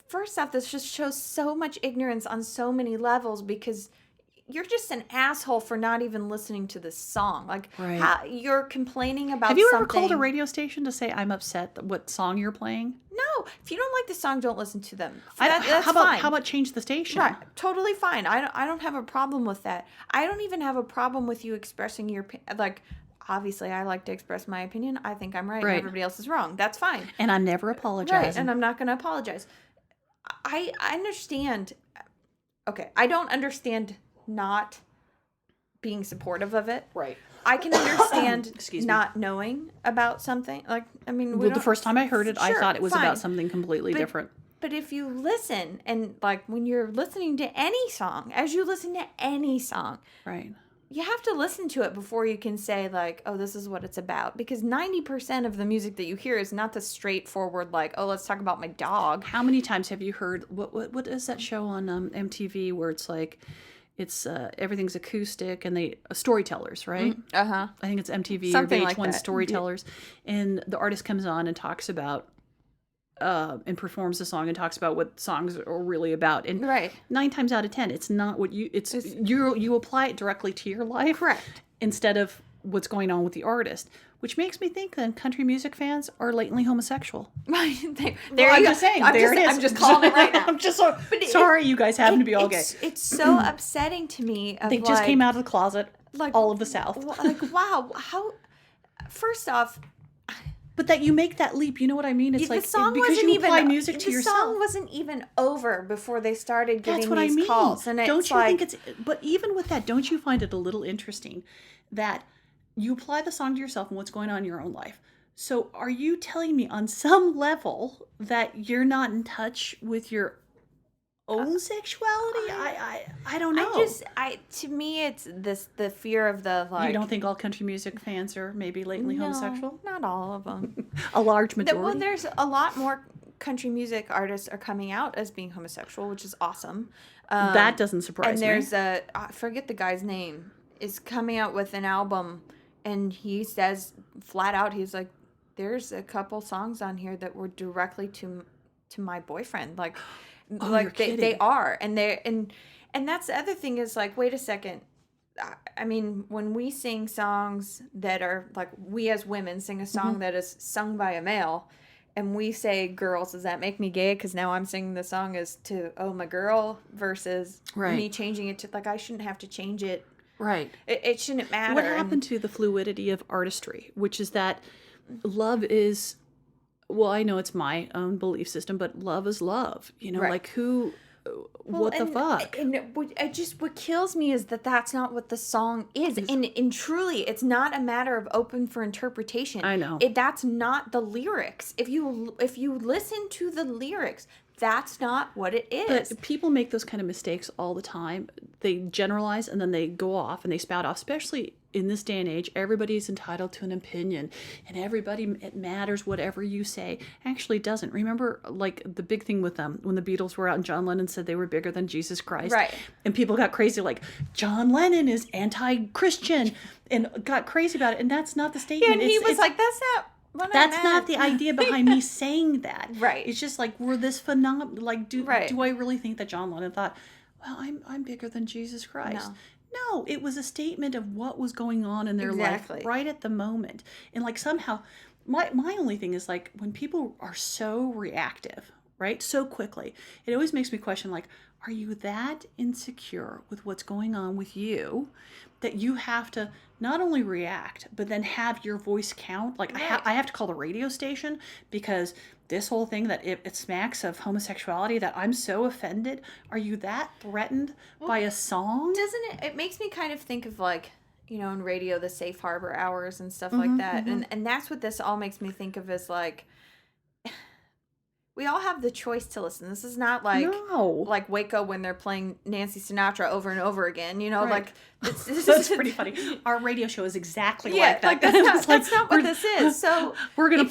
first off, this just shows so much ignorance on so many levels, because you're just an asshole for not even listening to this song. Like, you're complaining about something. Have you ever called a radio station to say, I'm upset what song you're playing? No. If you don't like the song, don't listen to them. That's fine. How about change the station? Right. Totally fine. I don't have a problem with that. I don't even have a problem with you expressing your, like, obviously I like to express my opinion. I think I'm right. And everybody else is wrong. That's fine. And I'm never apologizing. Right. And I'm not going to apologize. I understand. Okay. I don't understand not being supportive of it. Right. I can understand not knowing about something. Like, I mean, the first time I heard it, I thought it was about something completely different. But if you listen, and like when you're listening to any song, as you listen to any song, right, you have to listen to it before you can say like, oh, this is what it's about. Because 90% of the music that you hear is not the straightforward, like, oh, let's talk about my dog. How many times have you heard, what is that show on MTV where it's like, it's everything's acoustic and they storytellers, right? I think it's MTV something or VH1 like that. Storytellers, and the artist comes on and talks about and performs the song and talks about what songs are really about. And 9 times out of 10, it's not what you you apply it directly to your life, correct, instead of what's going on with the artist. Which makes me think that country music fans are latently homosexual. I'm just saying. I'm just calling it right now. I'm just sorry you guys happen to be all gay. It's so upsetting to me. They just came out of the closet, like all of the South. Like, wow, how? First off, but that you make that leap, you know what I mean? It's the like song because wasn't you even, apply music to yourself. The song wasn't even over before they started getting That's what these I mean. calls. And don't you think it's? But even with that, don't you find it a little interesting that you apply the song to yourself and what's going on in your own life? So are you telling me on some level that you're not in touch with your own sexuality? I don't know. To me, it's the fear of the like. You don't think all country music fans are maybe latently homosexual? Not all of them. A large majority. Well, there's a lot more country music artists are coming out as being homosexual, which is awesome. That doesn't surprise me. And there's I forget the guy's name, is coming out with an album, and he says flat out, he's like, there's a couple songs on here that were directly to my boyfriend. Like, they are. And and that's the other thing is like, wait a second. I mean, when we sing songs that are like, we as women sing a song that is sung by a male, and we say girls, does that make me gay? Because now I'm singing the song as to, oh, my girl, versus me changing it to, like, I shouldn't have to change it. Right. It shouldn't matter. What happened to the fluidity of artistry, which is that love is, well, I know it's my own belief system, but love is love. You know, like who, what the fuck? And what kills me is that that's not what the song is. And truly, it's not a matter of open for interpretation. I know. That's not the lyrics. If you listen to the lyrics, that's not what it is. But people make those kind of mistakes all the time. They generalize and then they go off and they spout off, especially in this day and age. Everybody's entitled to an opinion, and it matters whatever you say. Actually, it doesn't. Remember, like, the big thing with them when the Beatles were out and John Lennon said they were bigger than Jesus Christ. Right. And people got crazy, like, John Lennon is anti-Christian, and got crazy about it. And that's not the statement. Yeah, and he was like, that's not what That's I not meant. the idea behind me saying that. Right. It's just like we're this phenomenon. Like, do Right. I really think that John Lennon thought, well, I'm bigger than Jesus Christ? No, it was a statement of what was going on in their life right at the moment. And like somehow, my only thing is like when people are so reactive, right, so quickly, it always makes me question like, are you that insecure with what's going on with you that you have to not only react, but then have your voice count? Like I have to call the radio station because this whole thing that it smacks of homosexuality that I'm so offended. Are you that threatened by a song? Doesn't it? It makes me kind of think of like, you know, in radio, the safe harbor hours and stuff like that. And that's what this all makes me think of is like, we all have the choice to listen. This is not like like Waco when they're playing Nancy Sinatra over and over again. You know, like that's pretty funny. Our radio show is exactly like that. Like that's not what this is. So we're gonna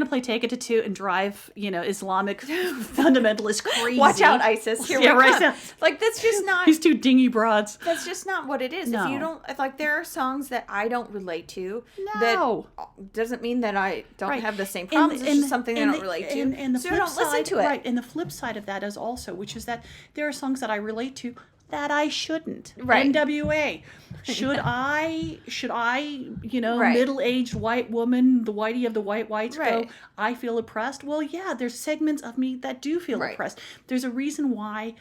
play Take It to Two and drive, you know, Islamic fundamentalists crazy. Watch out, ISIS! Here we come. Like that's just not. These two dingy broads. That's just not what it is. No. If you don't like, there are songs that I don't relate to. No. That doesn't mean that I don't have the same problems. It's just something I don't relate to. And the so flip don't listen to it. Right. And the flip side of that is also, which is that there are songs that I relate to that I shouldn't. Right. NWA. Should I, you know, middle-aged white woman, the whitey of the whites go, I feel oppressed? Well, yeah, there's segments of me that do feel oppressed. There's a reason why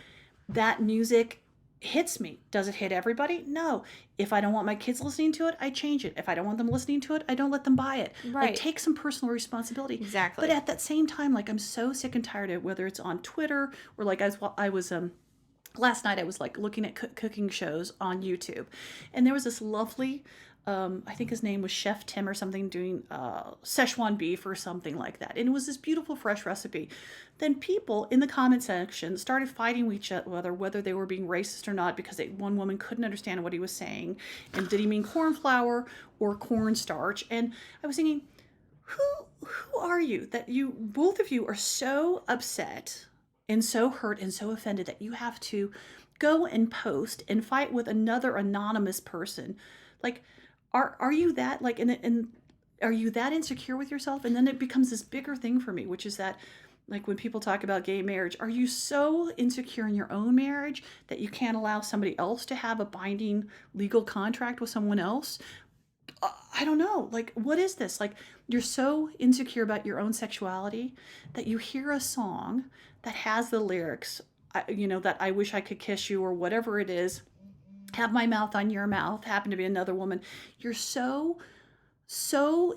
that music hits me. Does it hit everybody? No. If I don't want my kids listening to it, I change it. If I don't want them listening to it, I don't let them buy it. Like, take some personal responsibility. Exactly. But at that same time, like, I'm so sick and tired of whether it's on Twitter or like I was last night I was like looking at cooking shows on YouTube, and there was this lovely, I think his name was Chef Tim or something, doing Szechuan beef or something like that. And it was this beautiful, fresh recipe. Then people in the comment section started fighting with each other, whether they were being racist or not, because one woman couldn't understand what he was saying. And did he mean corn flour or cornstarch? And I was thinking, who are you that you, both of you are so upset and so hurt and so offended that you have to go and post and fight with another anonymous person? Like, are you that, like, and are you that insecure with yourself? And then it becomes this bigger thing for me, which is that, like, when people talk about gay marriage, are you so insecure in your own marriage that you can't allow somebody else to have a binding legal contract with someone else? I don't know. Like, what is this? Like, you're so insecure about your own sexuality that you hear a song that has the lyrics, you know, that I wish I could kiss you or whatever it is, have my mouth on your mouth, happen to be another woman. You're so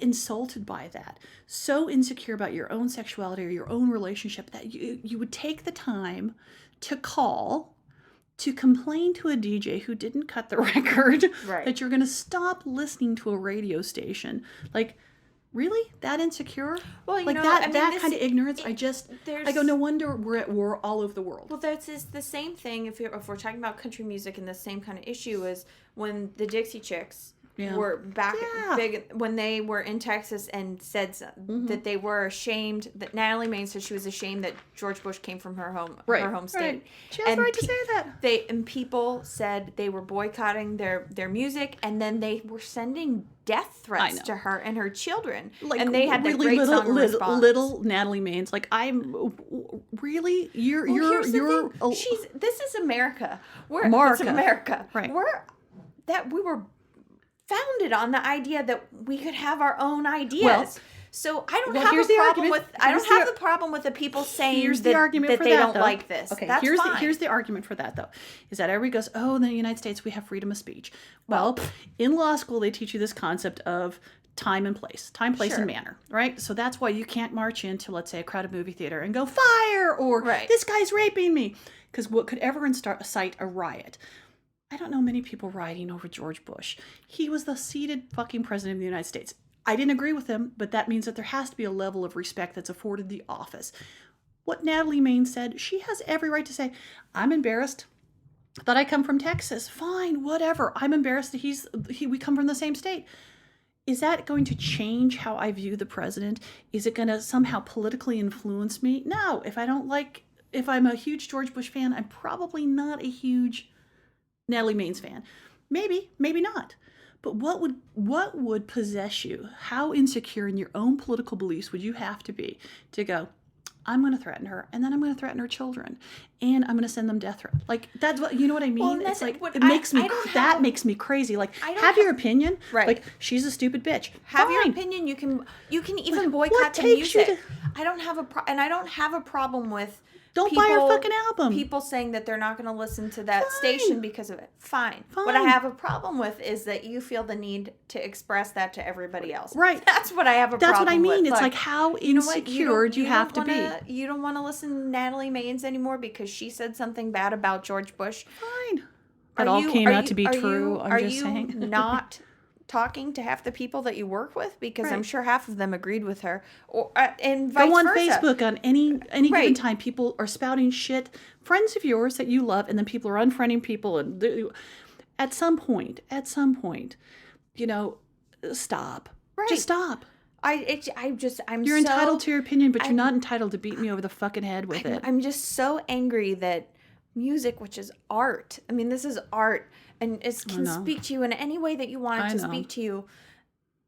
insulted by that, so insecure about your own sexuality or your own relationship that you would take the time to call to complain to a DJ who didn't cut the record that you're going to stop listening to a radio station. Like, really? That insecure? Well, you like know, that kind of ignorance. I go, no wonder we're at war all over the world. Well, that's the same thing if we're talking about country music, and the same kind of issue is when the Dixie Chicks were back big when they were in Texas and said that they were ashamed, that Natalie Maine said she was ashamed that George Bush came from her home state. She has the right to say that. And people said they were boycotting their music, and then they were sending death threats to her and her children. Like, and they had really great song response. Little Natalie Maine's like, I'm really you're this is America. It's America. Right. We were founded on the idea that we could have our own ideas. Well, so I don't have the problem with the people saying that they don't like this. Okay, that's fine. Here's the argument for that, though, is that everybody goes, oh, in the United States we have freedom of speech. Well, in law school they teach you this concept of time and place, and manner, right? So that's why you can't march into, let's say, a crowded movie theater and go fire or this guy's raping me, because what could ever incite a riot? I don't know many people rioting over George Bush. He was the seated fucking president of the United States. I didn't agree with him, but that means that there has to be a level of respect that's afforded the office. What Natalie Maine said, she has every right to say, I'm embarrassed that I come from Texas. Fine, whatever. I'm embarrassed that we come from the same state. Is that going to change how I view the president? Is it going to somehow politically influence me? No. If I'm a huge George Bush fan, I'm probably not a huge Natalie Maine's fan. Maybe not. But what would possess you? How insecure in your own political beliefs would you have to be to go, I'm going to threaten her, and then I'm going to threaten her children, and I'm going to send them death threats. Like, that's what, you know what I mean? Well, it's like, it makes me, that makes me crazy. Like, have your opinion. Right. Like, she's a stupid bitch. Have Fine. your opinion. You can even boycott the music. I don't have a problem with Don't buy her fucking album. People saying that they're not going to listen to that station because of it. Fine. What I have a problem with is that you feel the need to express that to everybody else. Right. That's what I have a problem with. That's what I mean. It's like how insecure do you have to be? You don't want to listen to Natalie Maines anymore because she said something bad about George Bush. Fine. That all came out to be true. I'm just saying. Are you not talking to half the people that you work with? Because I'm sure half of them agreed with her. Or and vice Go on versa. Facebook on any given time. People are spouting shit. Friends of yours that you love, and then people are unfriending people. And at some point, you know, stop. Right. Just stop. I'm You're entitled to your opinion, but you're not entitled to beat me over the fucking head with it. I'm just so angry that music, which is art. I mean, this is art, and it can speak to you in any way that you want it to speak to you.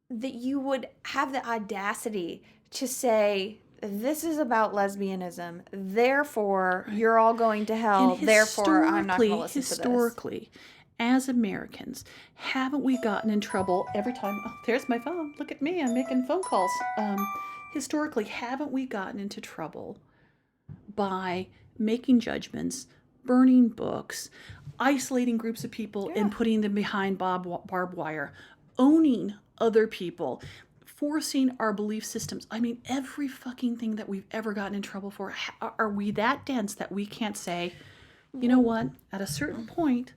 That you would have the audacity to say, this is about lesbianism, therefore you're all going to hell, therefore I'm not going to listen to this. Historically, as Americans, haven't we gotten in trouble every time? Oh, there's my phone. Look at me. I'm making phone calls. Historically, haven't we gotten into trouble by making judgments, burning books, isolating groups of people and putting them behind barbed wire, owning other people, forcing our belief systems? I mean, every fucking thing that we've ever gotten in trouble for. Are we that dense that we can't say, you know what, at a certain point,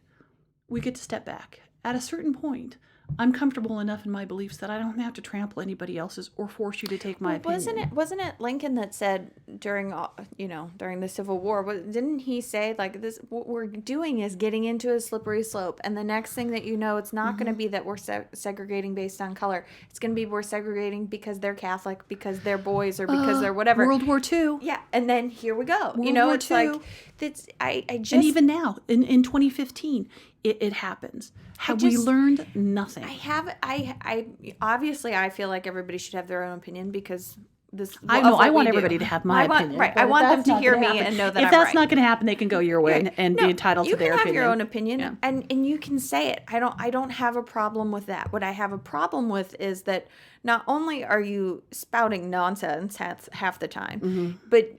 we get to step back. At a certain point, I'm comfortable enough in my beliefs that I don't have to trample anybody else's or force you to take my opinion. Wasn't it Lincoln that said during the Civil War, didn't he say, like, this, what we're doing is getting into a slippery slope, and the next thing that you know, it's not going to be that we're segregating based on color. It's going to be we're segregating because they're Catholic, because they're boys, or because they're whatever. World War II. Yeah, and then here we go. World War it's II. like that's I just, and even now in 2015. It happens. Have we learned nothing? I obviously I feel like everybody should have their own opinion because this. I want everybody to have my opinion. Right. I want them to hear me and know that if that's not going to happen, they can go your way and be entitled to their opinion. You can have your own opinion, and you can say it. I don't have a problem with that. What I have a problem with is that not only are you spouting nonsense half the time, but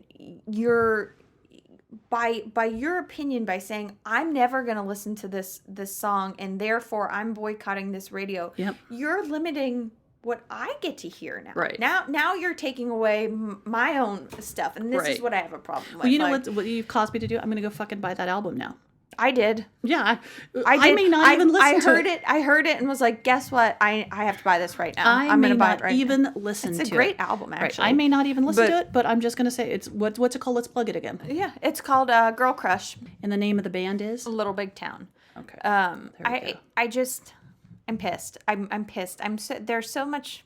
you're by your opinion, by saying I'm never going to listen to this song and therefore I'm boycotting this radio. Yep. You're limiting what I get to hear now. Right. Now you're taking away my own stuff, and this is what I have a problem with. Well, you know what you've caused me to do? I'm going to go fucking buy that album now. I did. Yeah, I may not even listen to it. I heard it and was like, guess what? I have to buy this right now. I'm going to buy it right even now. listen to it. It's a great album, actually. Right. I may not even listen to it, but I'm just going to say it's what's it called? Let's plug it again. Yeah, it's called Girl Crush. And the name of the band is Little Big Town. Okay. I'm pissed. I'm pissed. There's so much.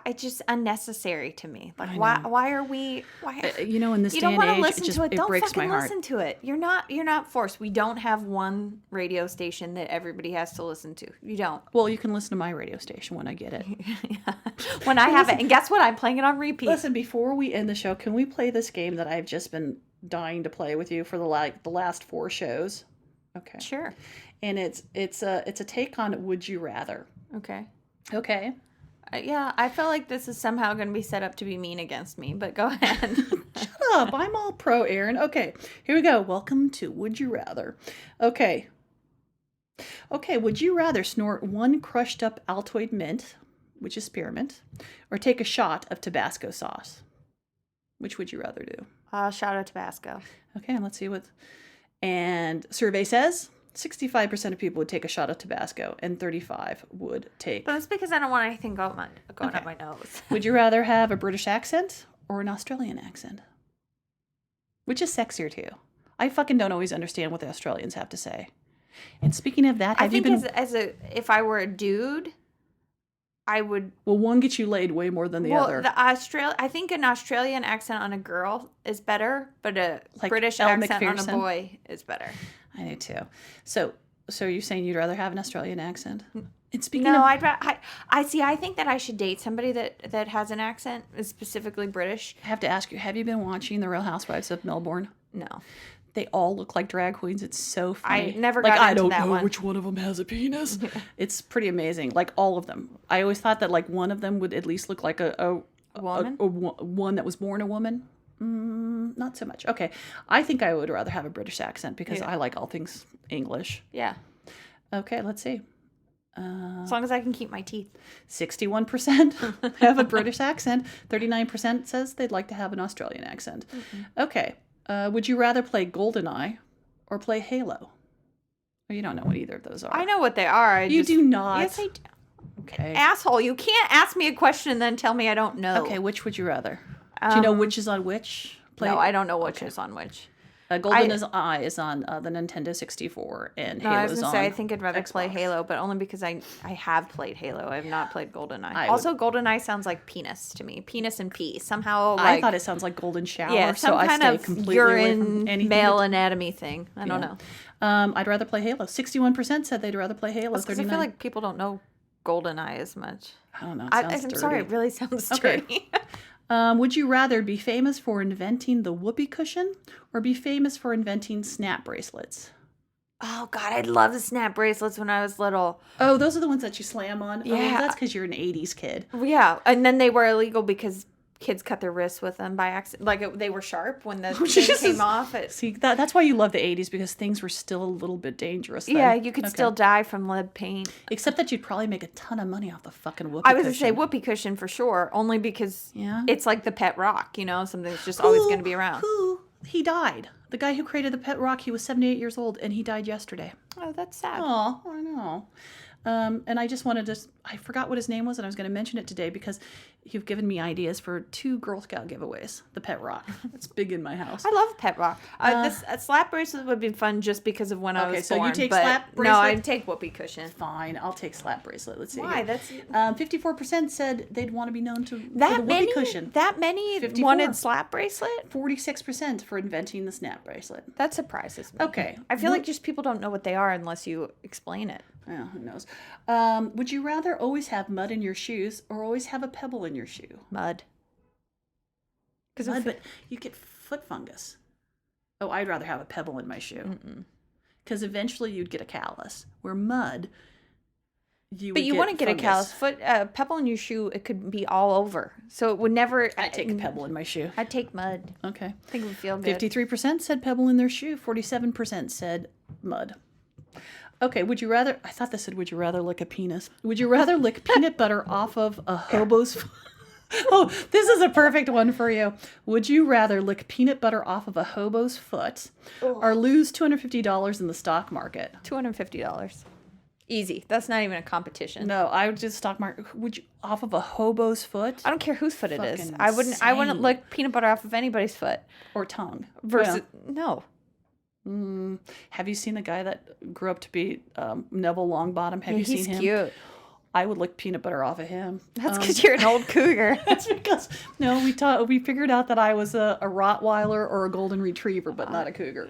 It's just unnecessary to me. Like, why are we? In this day and age, it breaks my heart. Listen to it. You're not forced. We don't have one radio station that everybody has to listen to. You don't. Well, you can listen to my radio station when I get it. When I have it, and guess what? I'm playing it on repeat. Listen, before we end the show, can we play this game that I've just been dying to play with you for the last 4 shows? Okay. Sure. And it's a take on Would You Rather. Okay. Okay. Yeah, I feel like this is somehow going to be set up to be mean against me, but go ahead. Shut up. I'm all pro, Aaron. Okay, here we go. Welcome to Would You Rather. Okay, would you rather snort 1 crushed up Altoid mint, which is spearmint, or take a shot of Tabasco sauce? Which would you rather do? Shot of Tabasco. Okay, and let's see what... And survey says... 65% of people would take a shot of Tabasco, and 35% would take... But it's because I don't want anything going up my nose. Would you rather have a British accent or an Australian accent? Which is sexier to you? I fucking don't always understand what the Australians have to say. And speaking of that, if I were a dude, I would... Well, one gets you laid way more than the other. I think an Australian accent on a girl is better, but a British accent on a boy is better. I do too. So So are you saying you'd rather have an Australian accent? And speaking No, of, I see. I think that I should date somebody that has an accent, specifically British. I have to ask you, have you been watching The Real Housewives of Melbourne? No, They all look like drag queens. It's so funny. I never like, got I into don't that know one. which one of them has a penis. It's pretty amazing. Like all of them. I always thought that like one of them would at least look like a woman. one that was born a woman. Not so much. Okay, I think I would rather have a British accent because I like all things English. Yeah, Okay, let's see. as long as I can keep my teeth. 61% have a British accent. 39% says they'd like to have an Australian accent. Okay. Would you rather play GoldenEye or play Halo? Well, you don't know what either of those are. I know what they are. You do not. Yes, I do. Okay. Asshole! You can't ask me a question and then tell me I don't know. Okay, which would you rather? Do you know which is on which? No, I don't know which is on which. GoldenEye is on the Nintendo 64, and No, Halo I was is gonna on say I think I'd rather play Xbox. Halo, but only because I have played Halo. I have not played GoldenEye. I Also, GoldenEye sounds like penis to me. Penis and pee. Somehow, I like thought it sounds like Golden Shower, yeah, so some I kind stay of completely away from urine anything. male anatomy thing. I don't know. I'd rather play Halo. 61% said they'd rather play Halo. Because I 39. feel like people don't know GoldenEye as much. I don't know. It I'm sounds sorry, dirty. it really sounds Okay. dirty. Would you rather be famous for inventing the whoopee cushion or be famous for inventing snap bracelets? Oh God, I love the snap bracelets when I was little. Oh, those are the ones that you slam on? Oh, Yeah. that's because you're an 80s kid. Yeah, and then they were illegal because kids cut their wrists with them by accident. Like they were sharp when the thing Jesus. came off. See, that's why you love the 80s, because things were still a little bit dangerous then. Yeah, you could Okay. still die from lead paint. Except that you'd probably make a ton of money off the fucking whoopee I was going to say cushion. whoopee cushion for sure, only because Yeah? it's like the pet rock, something that's just always going to be around. He died. The guy who created the pet rock, he was 78 years old, and he died yesterday. Oh, that's sad. Oh, I know. And I just wanted to, I forgot what his name was, and I was going to mention it today because you've given me ideas for 2 Girl Scout giveaways. The pet rock. It's big in my house. I love pet rock. This a slap bracelet would be fun just because of when I was so you born. take but slap No, bracelet? I'd take whoopee cushion. Fine, I'll take slap bracelet. Let's see. Why? here. That's 54% said they'd want to be known to for that the whoopee many. cushion. That many 54. wanted slap bracelet. 46% for inventing the snap bracelet. That surprises me. Okay. I feel like just people don't know what they are unless you explain it. Oh, who knows? Would you rather always have mud in your shoes or always have a pebble in your shoe? Mud. Mud, but you get foot fungus. Oh, I'd rather have a pebble in my shoe. Because eventually you'd get a callus. Where mud, But you want to get a callus. Pebble in your shoe, it could be all over. So it would never. I'd take a pebble in my shoe. I'd take mud. Okay. I think it would feel good. 53% said pebble in their shoe. 47% said mud. Okay, would you rather... I thought this said, would you rather lick a penis? Would you rather lick peanut butter off of a hobo's... Oh, this is a perfect one for you. Would you rather lick peanut butter off of a hobo's foot or lose $250 in the stock market? $250. Easy. That's not even a competition. No, I would just stock market. Would you off of a hobo's foot I don't care whose foot it is. Fucking I wouldn't insane. lick peanut butter off of anybody's foot. or tongue? Versus no. Have you seen the guy that grew up to be Neville Longbottom? Have you He's seen him? cute. I would lick peanut butter off of him. That's because you're an old cougar. That's because we figured out that I was a Rottweiler or a golden retriever, but not a cougar.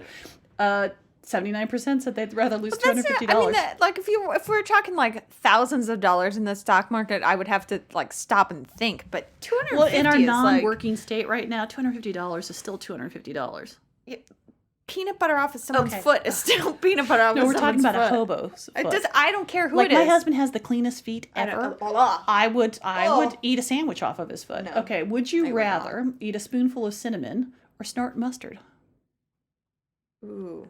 79% said they'd rather lose $250. I mean, if we were talking like thousands of dollars in the stock market, I would have to like stop and think. But $250. Well, in our is non-working state right now, $250 is still $250. peanut butter off of someone's Okay. foot is still peanut butter off No, of we're talking someone's about foot. a hobo's foot. I don't care who Like it is. my husband has the cleanest feet ever. Ugh. I would eat a sandwich off of his foot. No, Okay, would you I would rather eat a spoonful of cinnamon or snort mustard? Ooh.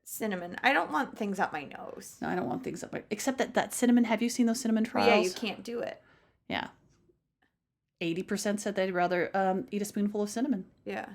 Cinnamon. I don't want things up my nose. No, I don't want things up my... Except that cinnamon... Have you seen those cinnamon trials? Yeah, you can't do it. Yeah. 80% said they'd rather eat a spoonful of cinnamon. Yeah.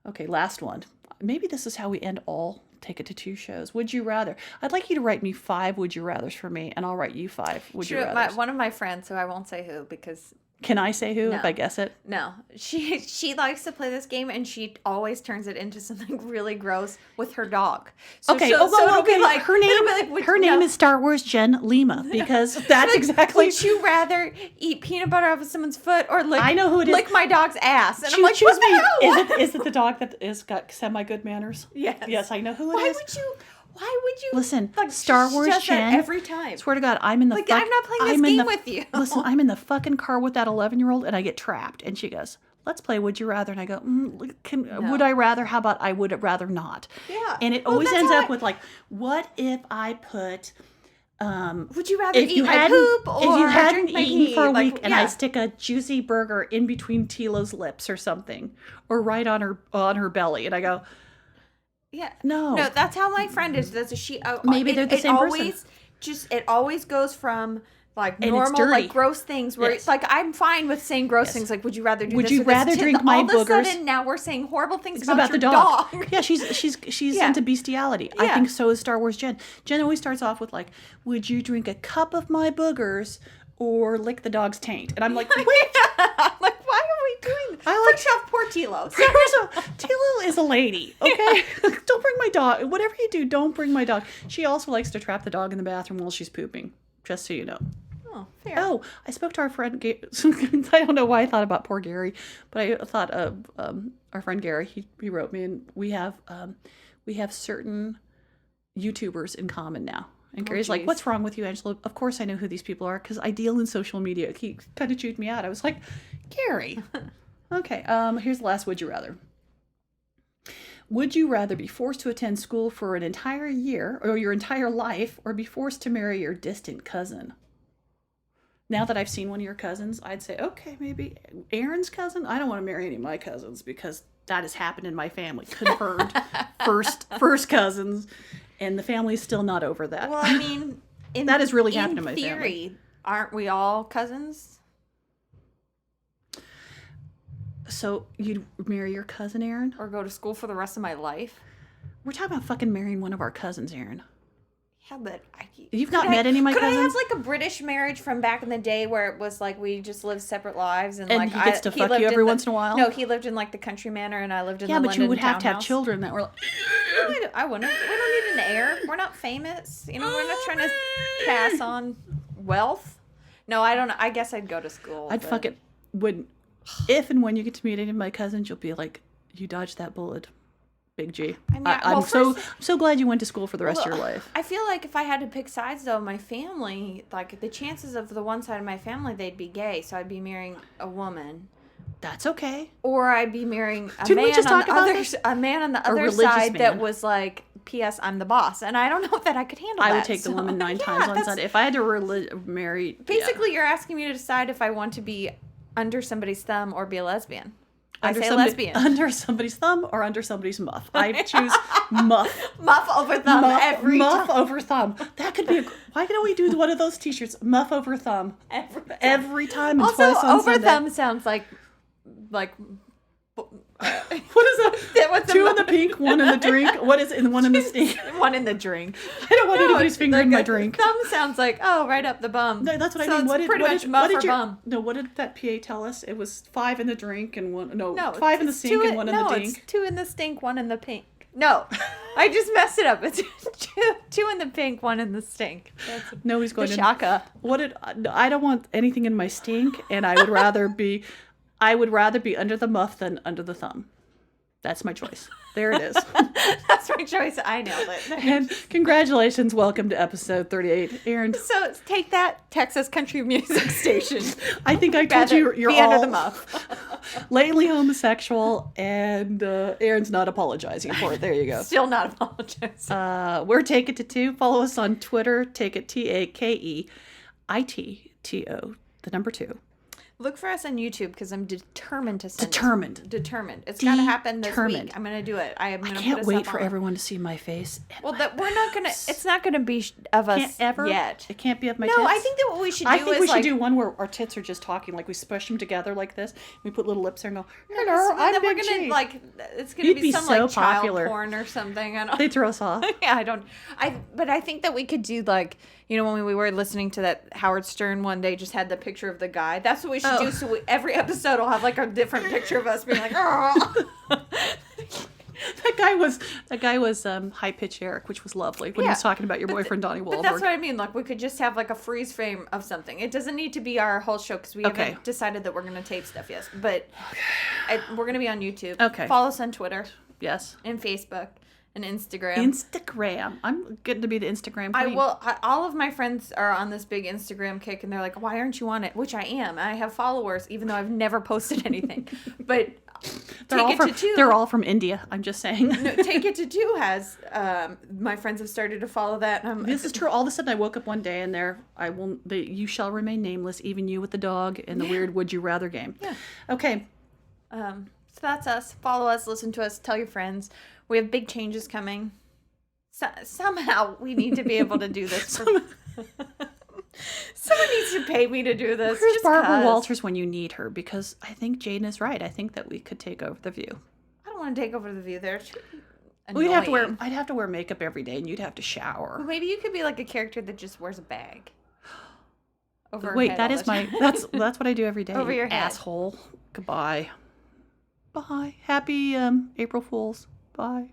Okay, last one. Maybe this is how we end all Take It to Two shows. Would you rather? I'd like you to write me 5 would you rathers for me, and I'll write you 5 would you rathers. One of my friends, who I won't say who because... Can I say who No. if I guess it? No. She likes to play this game, and she always turns it into something really gross with her dog. So Okay. it'll be okay. like, her it'll name. be like, would- her name no. is Star Wars Jen Lima because that's Like, exactly. Would you rather eat peanut butter off of someone's foot or lick? I know who it is. Lick my dog's ass, and I'm like, choose what the hell? Is it the dog that is got semi good manners? Yes. Yes, I know who it Why is. would you? Why would you listen? Star Wars does that Jen. every time. Swear to God, I'm in the. Like, I'm not playing this game with you. Listen, I'm in the fucking car with that 11-year-old, and I get trapped, and she goes, "Let's play Would You Rather," and I go, "Would I rather? How about I would rather not?" Yeah. And it always ends up with like, "What if I put?" Would you rather if eat you my hadn't, poop or if you hadn't drink my eaten pee? for a Like, week and I stick a juicy burger in between Tila's lips or something, or right on her belly, and I go, yeah, no, that's how my friend is. That's she. Maybe they're the same person. It always goes from like And normal, like gross things where Yes. it's like I'm fine with saying gross things. Like, would you rather do Would this? you or this? rather To drink my all boogers? of a sudden, now we're saying horrible things about the your dog. dog. Yeah, she's Yeah. into bestiality. I Yeah. think so is Star Wars Jen. Jen always starts off with like, "Would you drink a cup of my boogers or lick the dog's taint?" And I'm like, wait. I'm like, why are we doing this? First off, poor Tilo. Tilo is a lady, okay? Don't bring my dog. Whatever you do, don't bring my dog. She also likes to trap the dog in the bathroom while she's pooping, just so you know. Oh, fair. Oh, I spoke to our friend. I don't know why I thought about poor Gary, but I thought of our friend Gary. He wrote me, and we have certain YouTubers in common now. And Gary's like, "What's wrong with you, Angela?" Of course I know who these people are because I deal in social media. He kind of chewed me out. I was like, Gary. Okay. Here's the last Would You Rather. Would you rather be forced to attend school for an entire year or your entire life, or be forced to marry your distant cousin? Now that I've seen one of your cousins, I'd say, okay, maybe Aaron's cousin. I don't want to marry any of my cousins because that has happened in my family. Confirmed. first cousins, and the family's still not over that. Well, I mean, that has really happened in my family. In theory, aren't we all cousins? So you'd marry your cousin, Aaron? Or go to school for the rest of my life? We're talking about fucking marrying one of our cousins, Aaron. Yeah, but you've not met any of my cousins? Could I have like a British marriage from back in the day where it was like we just lived separate lives and like he gets to fuck you every once in a while? No, he lived in like the country manor and I lived in the London London you would have to have townhouse. children that were like... I wouldn't. We don't need an heir. We're not famous. You know, we're not trying to pass on wealth. No, I don't know. I guess I'd go to school. I'd fuck it. If and when you get to meet any of my cousins, you'll be like, you dodged that bullet. Big G. I'm so glad you went to school for the rest of your life. I feel like if I had to pick sides, though, my family, like the chances of the one side of my family, they'd be gay, so I'd be marrying a woman. That's okay. Or I'd be marrying a man on the other side that was like, P.S. I'm the boss, and I don't know that I could handle that. I would take the woman 9 times on Sunday. If I had to marry... Basically, you're asking me to decide if I want to be under somebody's thumb or be a lesbian. Lesbian. Under somebody's thumb or under somebody's muff. I choose muff. Muff over thumb muff over thumb. That could be why can't we do one of those t-shirts? Muff over thumb. Every time. And also, twice on over Sunday. Thumb sounds like what is that? 2 in the pink, 1 in the drink. What is it? And 1 in the stink. 1 in the drink. I don't want anybody's finger in my drink. Thumb sounds like, right up the bum. No, that's what so I mean. What did bum? No, what did that PA tell us? It was 5 in the drink and 1. No, 5 in the stink and 1 in the dink. No, it's 2 in the stink, 1 in the pink. No, I just messed it up. It's 2 in the pink, 1 in the stink. No, he's going to Shaka. I don't want anything in my stink, and I would rather be under the muff than under the thumb. That's my choice. There it is. That's my choice. I nailed it. And congratulations. Welcome to episode 38. Aaron. So take that, Texas country music station. I think I told you you're all under the muff. lately homosexual, and Aaron's not apologizing for it. There you go. Still not apologizing. We're Take It to 2. Follow us on Twitter. Take It TAKEITTO, the number 2. Look for us on YouTube because I'm determined to send Determined. It's got to happen this week. I'm going to do it. I can't wait for everyone to see my face. Well, we're not going to. It's not going to be of us yet. It can't be of my tits. No, I think that what we should do is I think we should do one where our tits are just talking, like we spush them together like this. We put little lips there and go, hello, I'm Big G. It's going to be some so like child popular. porn or something. They throw us off. Yeah, but I think that we could do like, when we were listening to that Howard Stern one day, just had the picture of the guy. That's what we should do. So every episode will have like a different picture of us being like, oh. That guy was high pitch Eric, which was lovely when he was talking about your boyfriend Donnie Wahlberg. But that's what I mean. Like we could just have like a freeze frame of something. It doesn't need to be our whole show because we haven't decided that we're going to tape stuff yet. But we're going to be on YouTube. Okay. Follow us on Twitter. Yes. And Facebook. an Instagram. Instagram. I'm getting to be the Instagram queen. All of my friends are on this big Instagram kick, and they're like, "Why aren't you on it?" Which I am. I have followers, even though I've never posted anything. But they're all from India. I'm just saying. No, Take It to Two has. My friends have started to follow that. And this is true. All of a sudden, I woke up one day, and you shall remain nameless, even you with the dog, and the weird would you rather game. Yeah. Okay. So that's us. Follow us. Listen to us. Tell your friends. We have big changes coming. Somehow we need to be able to do this. Someone needs to pay me to do this. Where's Barbara Walters when you need her? Because I think Jaden is right. I think that we could take over The View. I don't want to take over The View. They're I'd have to wear makeup every day, and you'd have to shower. Well, maybe you could be like a character that just wears a bag. Over Wait, that is that's what I do every day. Over your head. Asshole. Goodbye. Bye. Happy April Fools. Bye.